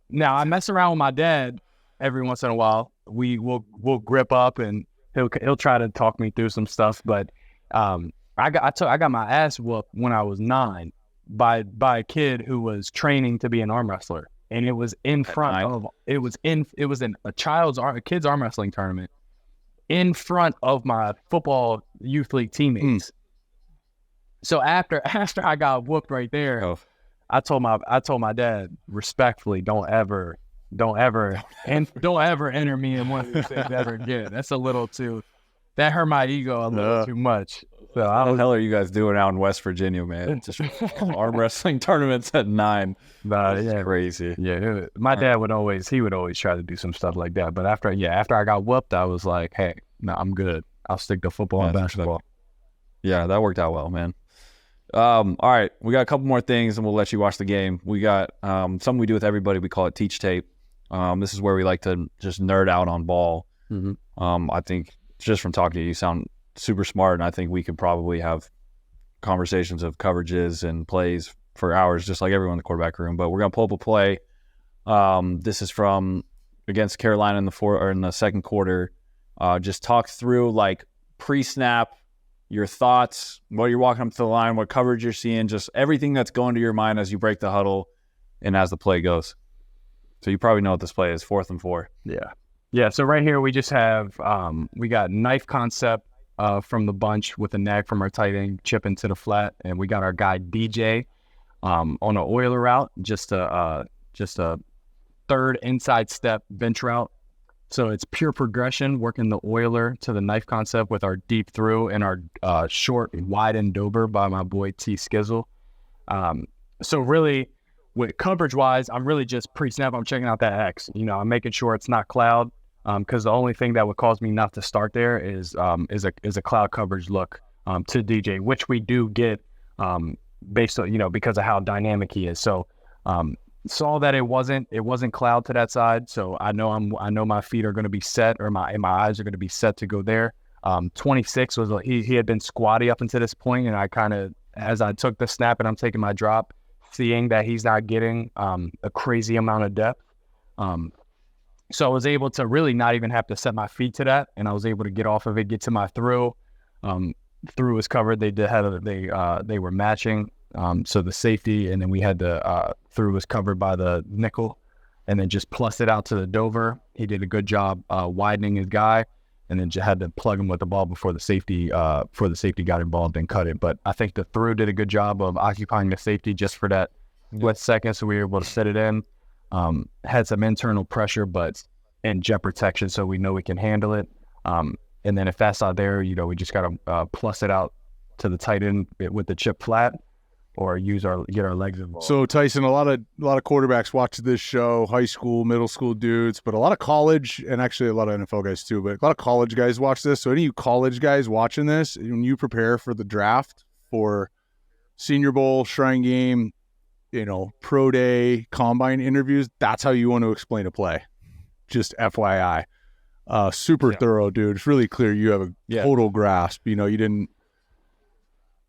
Now, I mess around with my dad every once in a while. We'll grip up and he'll try to talk me through some stuff. But I got my ass whooped when I was 9 by a kid who was training to be an arm wrestler, and it was in a kid's arm wrestling tournament in front of my football youth league teammates. So after I got whooped right there, I told my dad respectfully, don't ever enter me in one of these things ever again. That's a little too. That hurt my ego a little too much. So what the hell are you guys doing out in West Virginia, man? Just arm wrestling tournaments at 9. Yeah, crazy. Yeah, my dad would always try to do some stuff like that. But after I got whooped, I was like, hey, no, I'm good. I'll stick to football and basketball. Yeah, that worked out well, man. All right, we got a couple more things, and we'll let you watch the game. We got something we do with everybody. We call it Teach Tape. This is where we like to just nerd out on ball. Mm-hmm. I think just from talking to you, you sound super smart, and I think we could probably have conversations of coverages and plays for hours, just like everyone in the quarterback room. But we're gonna pull up a play. This is from against Carolina in the second quarter. Just talk through like pre-snap, your thoughts, what you're walking up to the line, what coverage you're seeing, just everything that's going to your mind as you break the huddle and as the play goes. So you probably know what this play is, 4th and 4. Yeah. So right here we just have we got knife concept from the bunch with a nag from our tight end, chip into the flat, and we got our guy DJ on an Oiler route, just a third inside step bench route. So it's pure progression, working the Oiler to the knife concept with our deep through and our short wide end dober by my boy T Skizzle. So really, with coverage-wise, I'm really just pre-snap. I'm checking out that X. I'm making sure it's not cloud, because the only thing that would cause me not to start there is a cloud coverage look to DJ, which we do get based on because of how dynamic he is. So saw that it wasn't cloud to that side, so I know my feet are going to be set, or my eyes are going to be set to go there. 26 was he had been squatty up until this point, and I kind of, as I took the snap and I'm taking my drop, seeing that he's not getting a crazy amount of depth. So I was able to really not even have to set my feet to that, and I was able to get off of it, get to my throw. Through was covered. They were matching. So the safety, and then we had the through was covered by the nickel, and then just plus it out to the Dover. He did a good job widening his guy, and then just had to plug him with the ball before the safety got involved and cut it. But I think the through did a good job of occupying the safety just for that split second, so we were able to set it in. Had some internal pressure, but and jet protection, so we know we can handle it. And then if that's not there, we just got to plus it out to the tight end with the chip flat, or get our legs involved. So Tyson, a lot of quarterbacks watch this show, high school, middle school dudes, but a lot of college, and actually a lot of NFL guys too, but a lot of college guys watch this. So any of you college guys watching this, when you prepare for the draft, for Senior Bowl, Shrine Game, pro day, combine interviews, that's how you want to explain a play. Just FYI. Super thorough, dude. It's really clear you have a total grasp. You didn't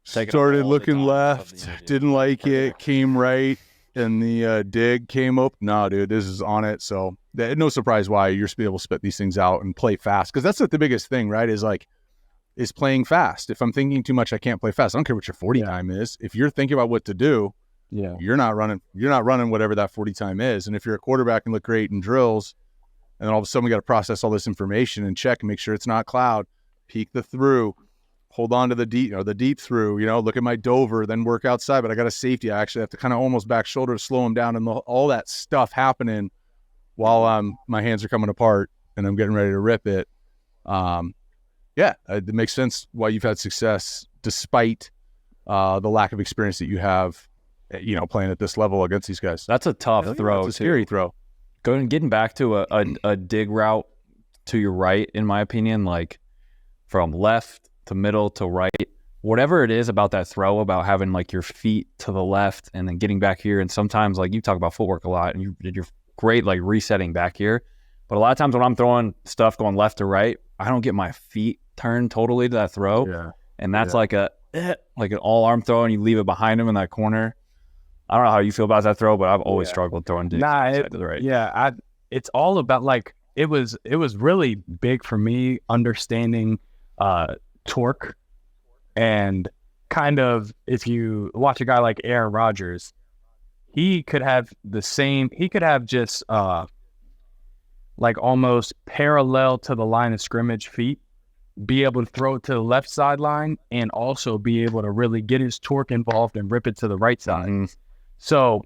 started looking left, didn't like it, came right, and the dig came up. No, dude, this is on it. So no surprise why you're able to spit these things out and play fast, because that's the biggest thing, right? Is playing fast. If I'm thinking too much, I can't play fast. I don't care what your 40 time is. If you're thinking about what to do, you're not running whatever that 40 time is. And if you're a quarterback and look great in drills, and then all of a sudden we got to process all this information and check and make sure it's not cloud, peek the through, hold on to the deep through, look at my Dover, then work outside. But I got a safety. I actually have to kind of almost back shoulder to slow him down, and all that stuff happening while my hands are coming apart and I'm getting ready to rip it. It makes sense why you've had success despite the lack of experience that you have, playing at this level against these guys. That's a tough throw. It's a scary throw. Getting back to a dig route to your right, in my opinion, like from left to middle to right, whatever it is about that throw, about having like your feet to the left and then getting back here. And sometimes, like, you talk about footwork a lot, and you're great like resetting back here. But a lot of times when I'm throwing stuff going left to right, I don't get my feet turned totally to that throw. Yeah. And that's like an all arm throw, and you leave it behind him in that corner. I don't know how you feel about that throw, but I've always struggled throwing digs to the right. Yeah, it's all about, like, it was really big for me understanding torque, and kind of, if you watch a guy like Aaron Rodgers, he could have just like almost parallel to the line of scrimmage feet, be able to throw it to the left sideline, and also be able to really get his torque involved and rip it to the right side. Mm-hmm. So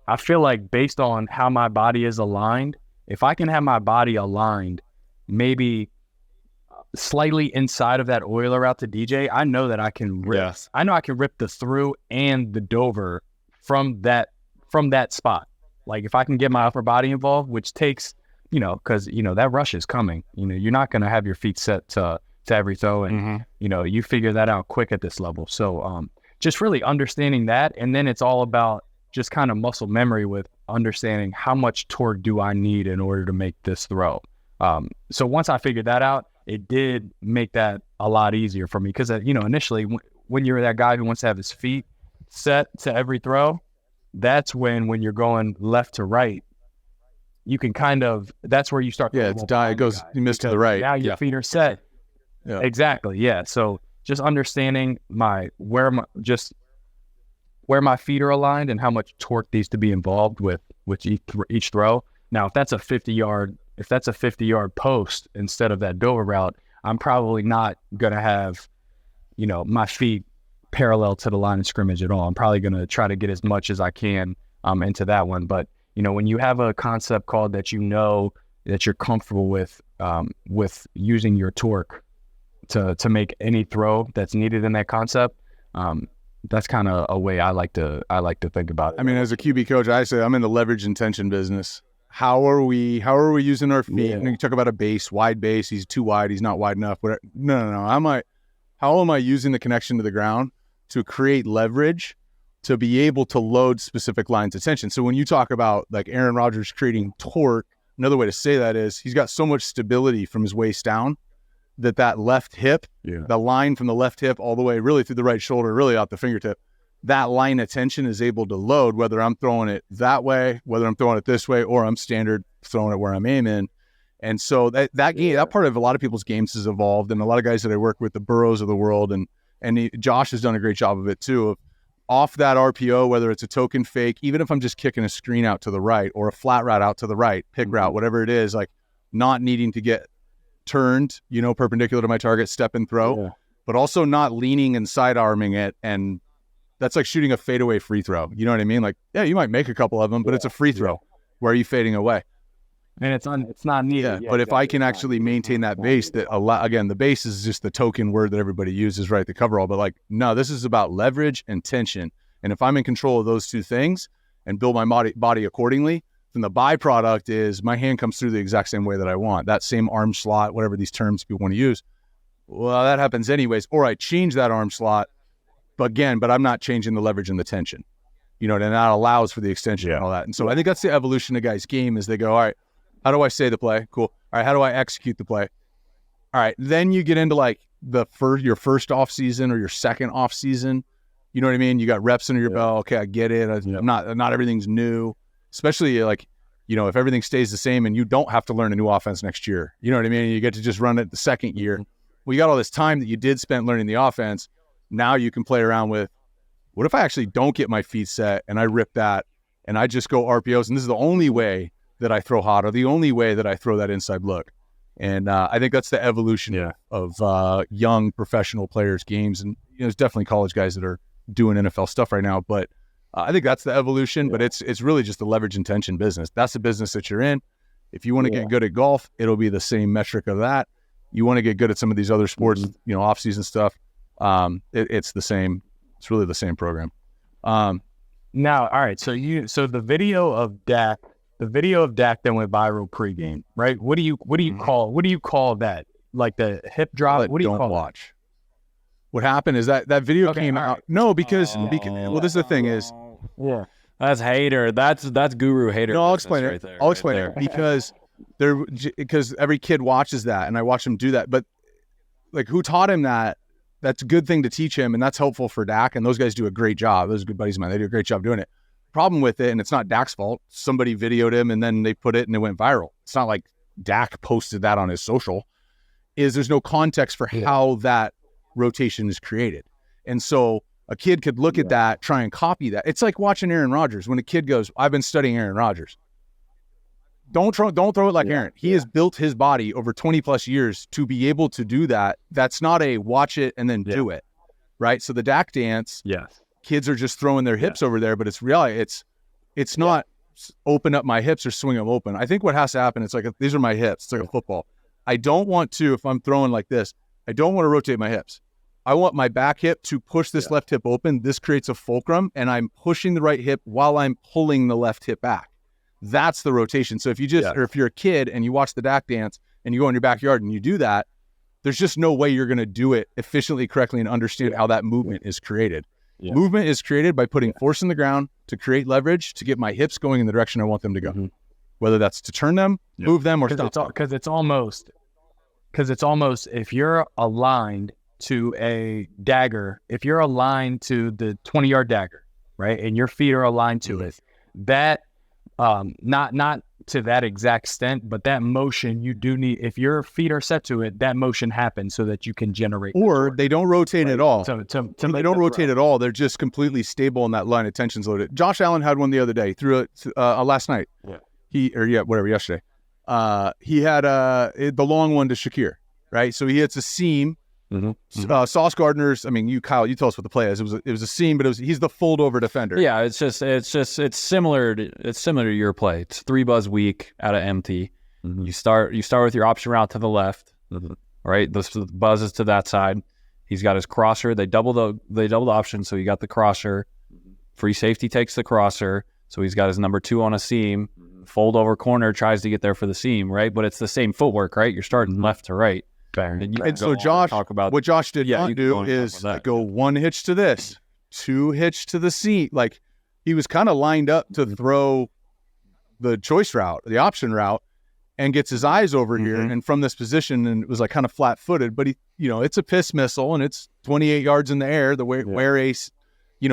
I feel like, based on how my body is aligned, if I can have my body aligned maybe slightly inside of that Oiler out to DJ, I know that I can rip. Yes. I know I can rip the through and the Dover from that spot. Like, if I can get my upper body involved, which takes, because that rush is coming. You're not going to have your feet set to every throw, and you figure that out quick at this level. So just really understanding that, and then it's all about just kind of muscle memory with understanding how much torque do I need in order to make this throw. So once I figured that out, it did make that a lot easier for me because, initially when you're that guy who wants to have his feet set to every throw, that's when you're going left to right, you can that's where you start. Yeah, it goes, you miss to the right. Now your feet are set. Yeah. Exactly. Yeah. So just understanding where my feet are aligned and how much torque needs to be involved with each throw. Now, if that's a 50-yard post instead of that Dover route, I'm probably not going to have, my feet parallel to the line of scrimmage at all. I'm probably going to try to get as much as I can into that one. But, when you have a concept called that that you're comfortable with using your torque to make any throw that's needed in that concept, that's kind of a way I like to think about it. I mean, as a QB coach, I say I'm in the leverage and tension business. How are we using our feet? And you talk about a base, wide base. He's too wide. He's not wide enough. No. How am I using the connection to the ground to create leverage to be able to load specific lines of tension? So when you talk about like Aaron Rodgers creating torque, another way to say that is he's got so much stability from his waist down that left hip, the line from the left hip all the way really through the right shoulder, really out the fingertip, that line of tension is able to load whether I'm throwing it that way, whether I'm throwing it this way, or I'm standard throwing it where I'm aiming. And so that part of a lot of people's games has evolved, and a lot of guys that I work with, the Burrows of the world, and Josh has done a great job of it too, of off that RPO, whether it's a token fake, even if I'm just kicking a screen out to the right or a flat route out to the right, pig route, whatever it is, like not needing to get turned, perpendicular to my target, step and throw, but also not leaning and side arming it. And that's like shooting a fadeaway free throw. You know what I mean? Like, yeah, you might make a couple of them, but it's a free throw. Where are you fading away? And it's not needed. Yeah, but if I can actually maintain that base, again, the base is just the token word that everybody uses, right? The coverall, but like, no, this is about leverage and tension. And if I'm in control of those two things and build my body accordingly, then the byproduct is my hand comes through the exact same way that I want. That same arm slot, whatever these terms people want to use. Well, that happens anyways. Or I change that arm slot, but I'm not changing the leverage and the tension. And that allows for the extension and all that. And so I think that's the evolution of guys' game is they go, all right, how do I say the play? Cool. All right, how do I execute the play? All right, then you get into like your first off season or your second off season. You know what I mean? You got reps under your belt. Okay, I get it. I'm not everything's new. Especially like, if everything stays the same and you don't have to learn a new offense next year. You know what I mean? You get to just run it the second year. Well, you got all this time that you did spend learning the offense. Now you can play around with, what if I actually don't get my feet set and I rip that and I just go RPOs and this is the only way that I throw hot or the only way that I throw that inside look. And I think that's the evolution of young professional players' games. And there's definitely college guys that are doing NFL stuff right now, but I think that's the evolution, but it's really just the leverage and tension business. That's the business that you're in. If you want to get good at golf, it'll be the same metric of that. You want to get good at some of these other sports, off-season stuff. It's the same. It's really the same program. Now, all right. So the video of Dak that went viral pregame, right? What do you call that? Like the hip drop? What do you call watch? What happened is that video came out. Right. No, because this is the thing is, that's hater. That's guru hater. No, I'll explain it. Right there, I'll explain it because every kid watches that, and I watch him do that. But like, who taught him that? That's a good thing to teach him, and that's helpful for Dak. And those guys do a great job. Those are good buddies of mine. They do a great job doing it. Problem with it, and it's not Dak's fault. Somebody videoed him, and then they put it, and it went viral. It's not like Dak posted that on his social. There's no context for how that rotation is created. And so a kid could look at that, try and copy that. It's like watching Aaron Rodgers. When a kid goes, I've been studying Aaron Rodgers. Don't throw it like Aaron. He has built his body over 20 plus years to be able to do that. That's not a watch it and then do it. Right. So the Dak dance, kids are just throwing their hips over there, but it's reality. It's not open up my hips or swing them open. I think what has to happen, it's like, these are my hips. It's like a football. I don't want to, if I'm throwing like this, I don't want to rotate my hips. I want my back hip to push this left hip open. This creates a fulcrum, and I'm pushing the right hip while I'm pulling the left hip back. That's the rotation. So if you or if you're a kid and you watch the Dak dance and you go in your backyard and you do that, there's just no way you're going to do it efficiently, correctly, and understand how that movement is created. Yeah. Movement is created by putting force in the ground to create leverage, to get my hips going in the direction I want them to go. Whether that's to turn them, move them, or stop them. Because it's almost because it's almost, if you're aligned to a dagger, if you're aligned to the 20-yard dagger, right, and your feet are aligned to it, that not to that exact extent, but that motion you do need, if your feet are set to it, that motion happens so that you can generate. Or they don't rotate at all. To They don't rotate at all. They're just completely stable and that line of tension's loaded. Josh Allen had one the other day, threw it last night. Yesterday. He had the long one to Shakir, right? So he hits a seam. Sauce Gardner's, I mean, Kyle, you tell us what the play is. It was a seam, but he's the fold over defender. Yeah, it's similar to your play. It's 3 buzz weak out of empty. You start with your option route to the left, right? The buzz is to that side. He's got his crosser. They double the option, so you got the crosser. Free safety takes the crosser, so he's got his number 2 on a seam. Fold over corner tries to get there for the seam, right? But it's the same footwork, right? You're starting left to right. And so what Josh did not do is go 1 hitch to this, 2 hitch to the seam. Like, he was kind of lined up to throw the choice route, the option route, and gets his eyes over here and from this position, and it was like kind of flat footed, but he, it's a piss missile and it's 28 yards in the air. Where a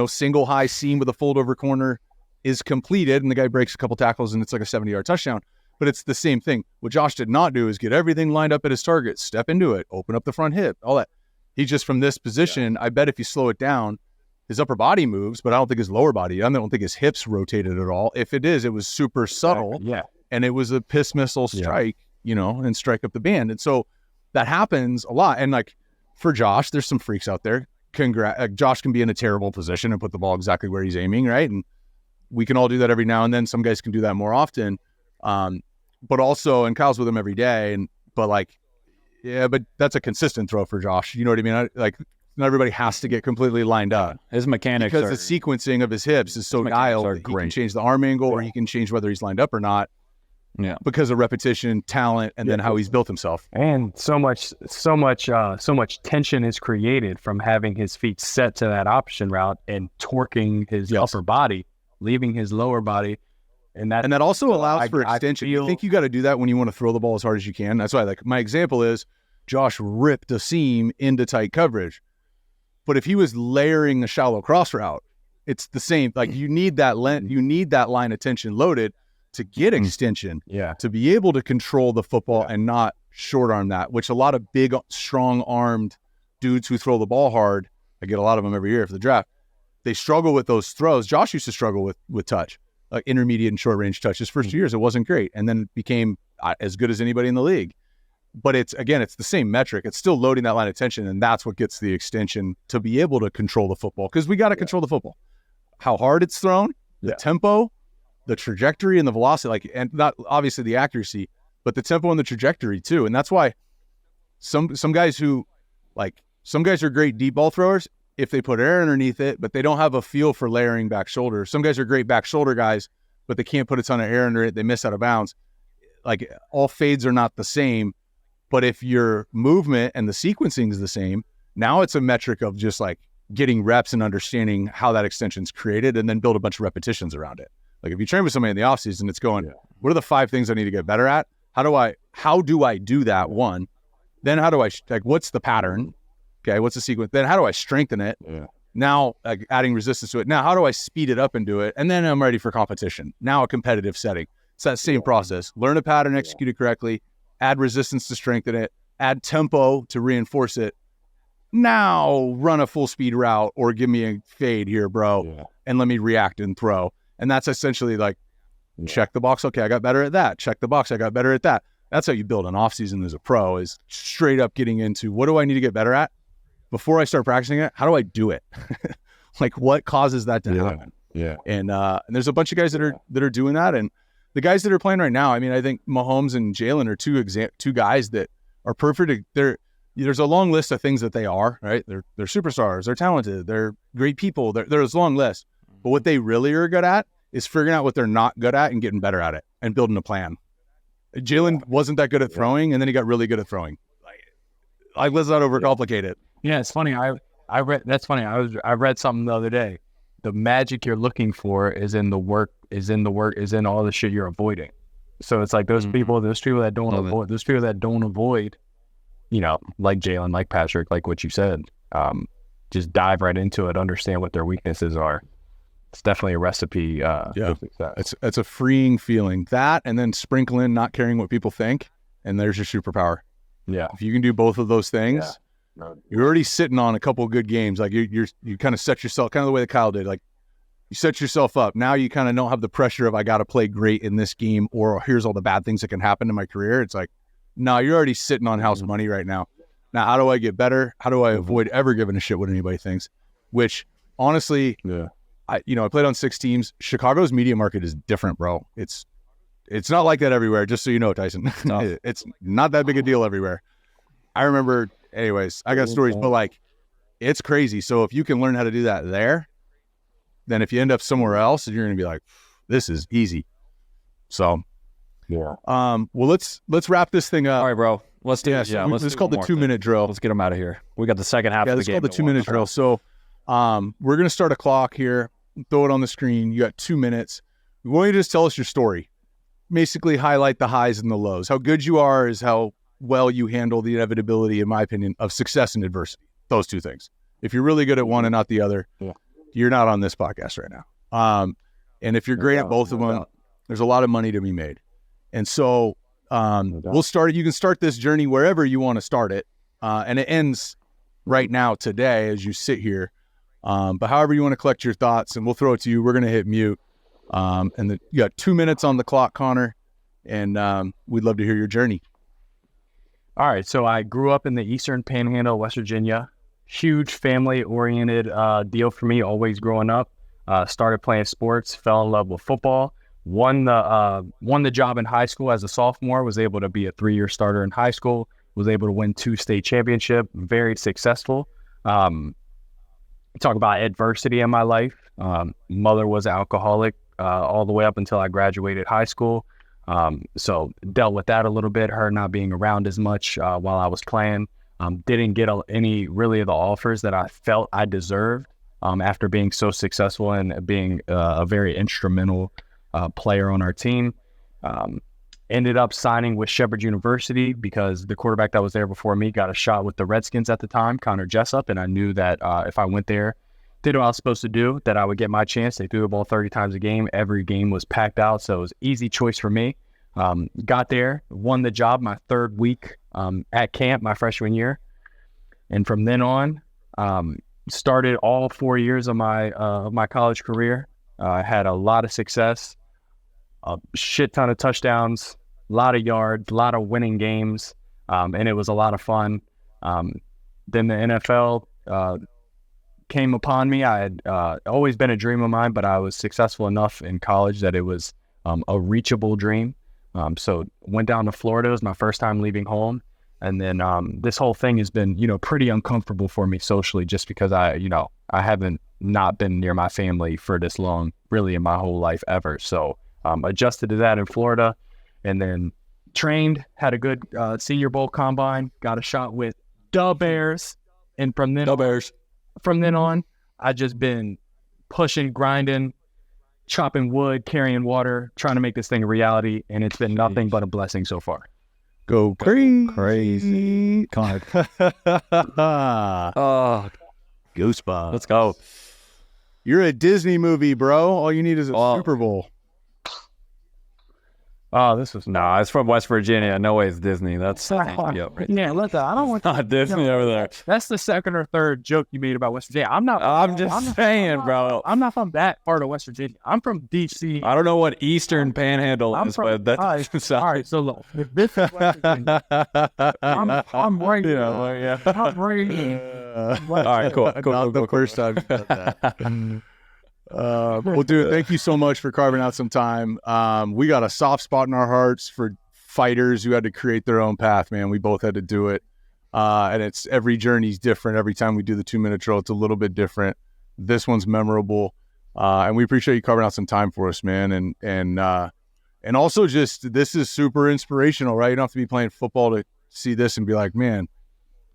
single high seam with a fold over corner is completed, and the guy breaks a couple tackles and it's like a 70-yard touchdown. But it's the same thing. What Josh did not do is get everything lined up at his target, step into it, open up the front hip, all that. He just, from this position, I bet if you slow it down, his upper body moves, but I don't think his lower body, I don't think his hips rotated at all. If it is, it was super subtle. Yeah. And it was a piss missile strike, and strike up the band. And so that happens a lot. And like, for Josh, there's some freaks out there. Josh can be in a terrible position and put the ball exactly where he's aiming, right? And we can all do that every now and then. Some guys can do that more often. But also, and Kyle's with him every day, but that's a consistent throw for Josh. You know what I mean? Not everybody has to get completely lined up. His mechanics, because the sequencing of his hips is so dialed that he can change the arm angle, or he can change whether he's lined up or not. Yeah, because of repetition, talent, and then how he's built himself. And so much tension is created from having his feet set to that option route and torquing his upper body, leaving his lower body. And that also allows for extension. I think you got to do that when you want to throw the ball as hard as you can. That's why, my example is Josh ripped a seam into tight coverage. But if he was layering a shallow cross route, it's the same. Like, you need that line of tension loaded to get extension, to be able to control the football and not short arm that, which a lot of big, strong armed dudes who throw the ball hard, I get a lot of them every year for the draft, they struggle with those throws. Josh used to struggle with touch. Intermediate and short range touch. His first 2 years, it wasn't great, and then became as good as anybody in the league. But it's the same metric. It's still loading that line of tension, and that's what gets the extension to be able to control the football, because we got to control the football. How hard it's thrown, the tempo, the trajectory, and the velocity, and not obviously the accuracy, but the tempo and the trajectory too. And that's why some guys are great deep ball throwers if they put air underneath it, but they don't have a feel for layering back shoulder. Some guys are great back shoulder guys, but they can't put a ton of air under it. They miss out of bounds. All fades are not the same, but if your movement and the sequencing is the same, now it's a metric of just getting reps and understanding how that extension is created, and then build a bunch of repetitions around it. If you train with somebody in the offseason, it's going, what are the 5 things I need to get better at? How do I do that? One, then how do I, what's the pattern? Okay, what's the sequence? Then how do I strengthen it? Yeah. Now, adding resistance to it. Now, how do I speed it up and do it? And then I'm ready for competition. Now, a competitive setting. It's that same process. Learn a pattern, execute it correctly, add resistance to strengthen it, add tempo to reinforce it. Now, run a full speed route or give me a fade here, bro, and let me react and throw. And that's essentially check the box. Okay, I got better at that. Check the box. I got better at that. That's how you build an offseason as a pro, is straight up getting into, what do I need to get better at? Before I start practicing it, how do I do it? What causes that to happen? Yeah. And there's a bunch of guys that are doing that. And the guys that are playing right now, I mean, I think Mahomes and Jalen are two guys that are perfect. There's a long list of things that they are, right? They're superstars. They're talented. They're great people. There's a long list. But what they really are good at is figuring out what they're not good at and getting better at it and building a plan. Jalen wasn't that good at throwing, and then he got really good at throwing. Let's not overcomplicate it. Yeah, it's funny. I read something the other day. The magic you're looking for is in the work, is in all the shit you're avoiding. So it's those people that don't avoid, like Jalen, like Patrick, like what you said, just dive right into it, understand what their weaknesses are. It's definitely a recipe for success. It's a freeing feeling. That, and then sprinkle in not caring what people think, and there's your superpower. Yeah. If you can do both of those things, you're already sitting on a couple of good games. Like you kind of set yourself, kind of the way that Kyle did. Like you set yourself up. Now you kind of don't have the pressure of I got to play great in this game, or here's all the bad things that can happen in my career. It's like, no, you're already sitting on house money right now. Now, how do I get better? How do I avoid ever giving a shit what anybody thinks? Which honestly, I played on 6 teams. Chicago's media market is different, bro. It's not like that everywhere. Just so you know, Tyson, it's not that big a deal everywhere. I remember, anyways, I got stories, but like, it's crazy. So if you can learn how to do that there, then if you end up somewhere else, you're going to be like, this is easy. So, well, let's wrap this thing up. All right, bro. Let's do it. It's called the 2-minute drill. Let's get them out of here. We got the second half of the game. It's called the 2-minute drill. So, we're going to start a clock here, throw it on the screen. You got 2 minutes. We want you to just tell us your story. Basically highlight the highs and the lows. How good you are is how well you handle the inevitability, in my opinion, of success and adversity. Those 2 things. If you're really good at one and not the other, you're not on this podcast right now. And if you're great at both of them, there's a lot of money to be made. And so we'll start it. You can start this journey wherever you want to start it. And it ends right now today as you sit here. But however you want to collect your thoughts, and we'll throw it to you. We're going to hit mute. You got 2 minutes on the clock, Connor, and we'd love to hear your journey. All right. So I grew up in the Eastern Panhandle, West Virginia. Huge family-oriented deal for me, always growing up. Started playing sports, fell in love with football. Won the job in high school as a sophomore, was able to be a 3-year starter in high school, was able to win 2 state championships, very successful. Talk about adversity in my life. Mother was an alcoholic all the way up until I graduated high school. So dealt with that a little bit, her not being around as much while I was playing. Didn't get any really of the offers that I felt I deserved after being so successful and being a very instrumental player on our team. Ended up signing with Sheperd University because the quarterback that was there before me got a shot with the Redskins at the time, Connor Jessup, and I knew that if I went there, did what I was supposed to do, that I would get my chance. They threw the ball 30 times a game. Every game was packed out, so it was easy choice for me. Got there, won the job my 3rd week at camp my freshman year, and from then on, started all 4 years of my college career. Had a lot of success, a shit ton of touchdowns, a lot of yards, a lot of winning games, and it was a lot of fun. Then the NFL came upon me. I had always been a dream of mine, but I was successful enough in college that it was a reachable dream. So went down to Florida. It was my first time leaving home. And then this whole thing has been, pretty uncomfortable for me socially, just because I haven't not been near my family for this long, really, in my whole life ever. So adjusted to that in Florida, and then trained, had a good Senior Bowl combine, got a shot with the Bears. And from then on, I just been pushing, grinding, chopping wood, carrying water, trying to make this thing a reality. And it's been nothing but a blessing so far. Go crazy. Connor. Oh, goosebumps. Let's go. You're a Disney movie, bro. All you need is a Super Bowl. Oh, this was it's from West Virginia. No way it's Disney. That's right. Yeah, let that. I don't want not Disney over there. That's the 2nd or 3rd joke you made about West Virginia. I'm just saying, bro. I'm not from that part of West Virginia. I'm from DC. I don't know what Eastern Panhandle is, but that's all right. So look, if this is West Virginia, I'm right. Yeah. I'm right. All right, cool. Not the first time you said that. Well, dude, thank you so much for carving out some time. We got a soft spot in our hearts for fighters who had to create their own path, man. We both had to do it. And it's every journey's different. Every time we do the 2-minute drill, it's a little bit different. This one's memorable. And we appreciate you carving out some time for us, man. And also just, this is super inspirational, right? You don't have to be playing football to see this and be like, man,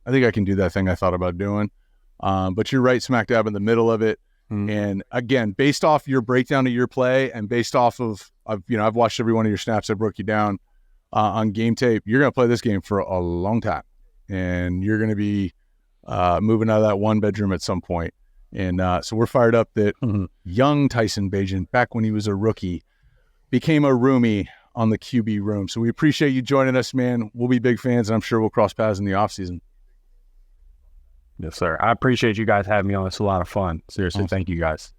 I think I can do that thing I thought about doing. But you're right smack dab in the middle of it. And again, based off your breakdown of your play and based off of I've watched every one of your snaps. I broke you down on game tape. You're going to play this game for a long time. and you're going to be moving out of that one bedroom at some point. And so we're fired up that young Tyson Bagent, back when he was a rookie, became a roomie on the QB room. So we appreciate you joining us, man. We'll be big fans, and I'm sure we'll cross paths in the offseason. Yes, sir. I appreciate you guys having me on. It's a lot of fun. Seriously, Thank you guys.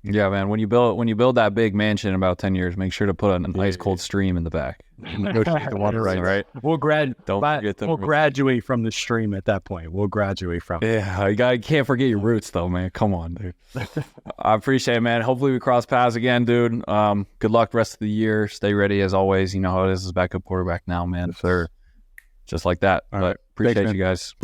Yeah, man. When you build that big mansion in about 10 years, make sure to put a nice cold stream in the back. Negotiate the water rights. Right. We'll We'll graduate from the stream at that point. We'll graduate from it. Yeah, you can't forget your roots though, man. Come on, dude. I appreciate it, man. Hopefully we cross paths again, dude. Good luck the rest of the year. Stay ready as always. You know how it is as backup quarterback now, man. Yes, sir. Just like that. All But right. appreciate Thanks, you guys.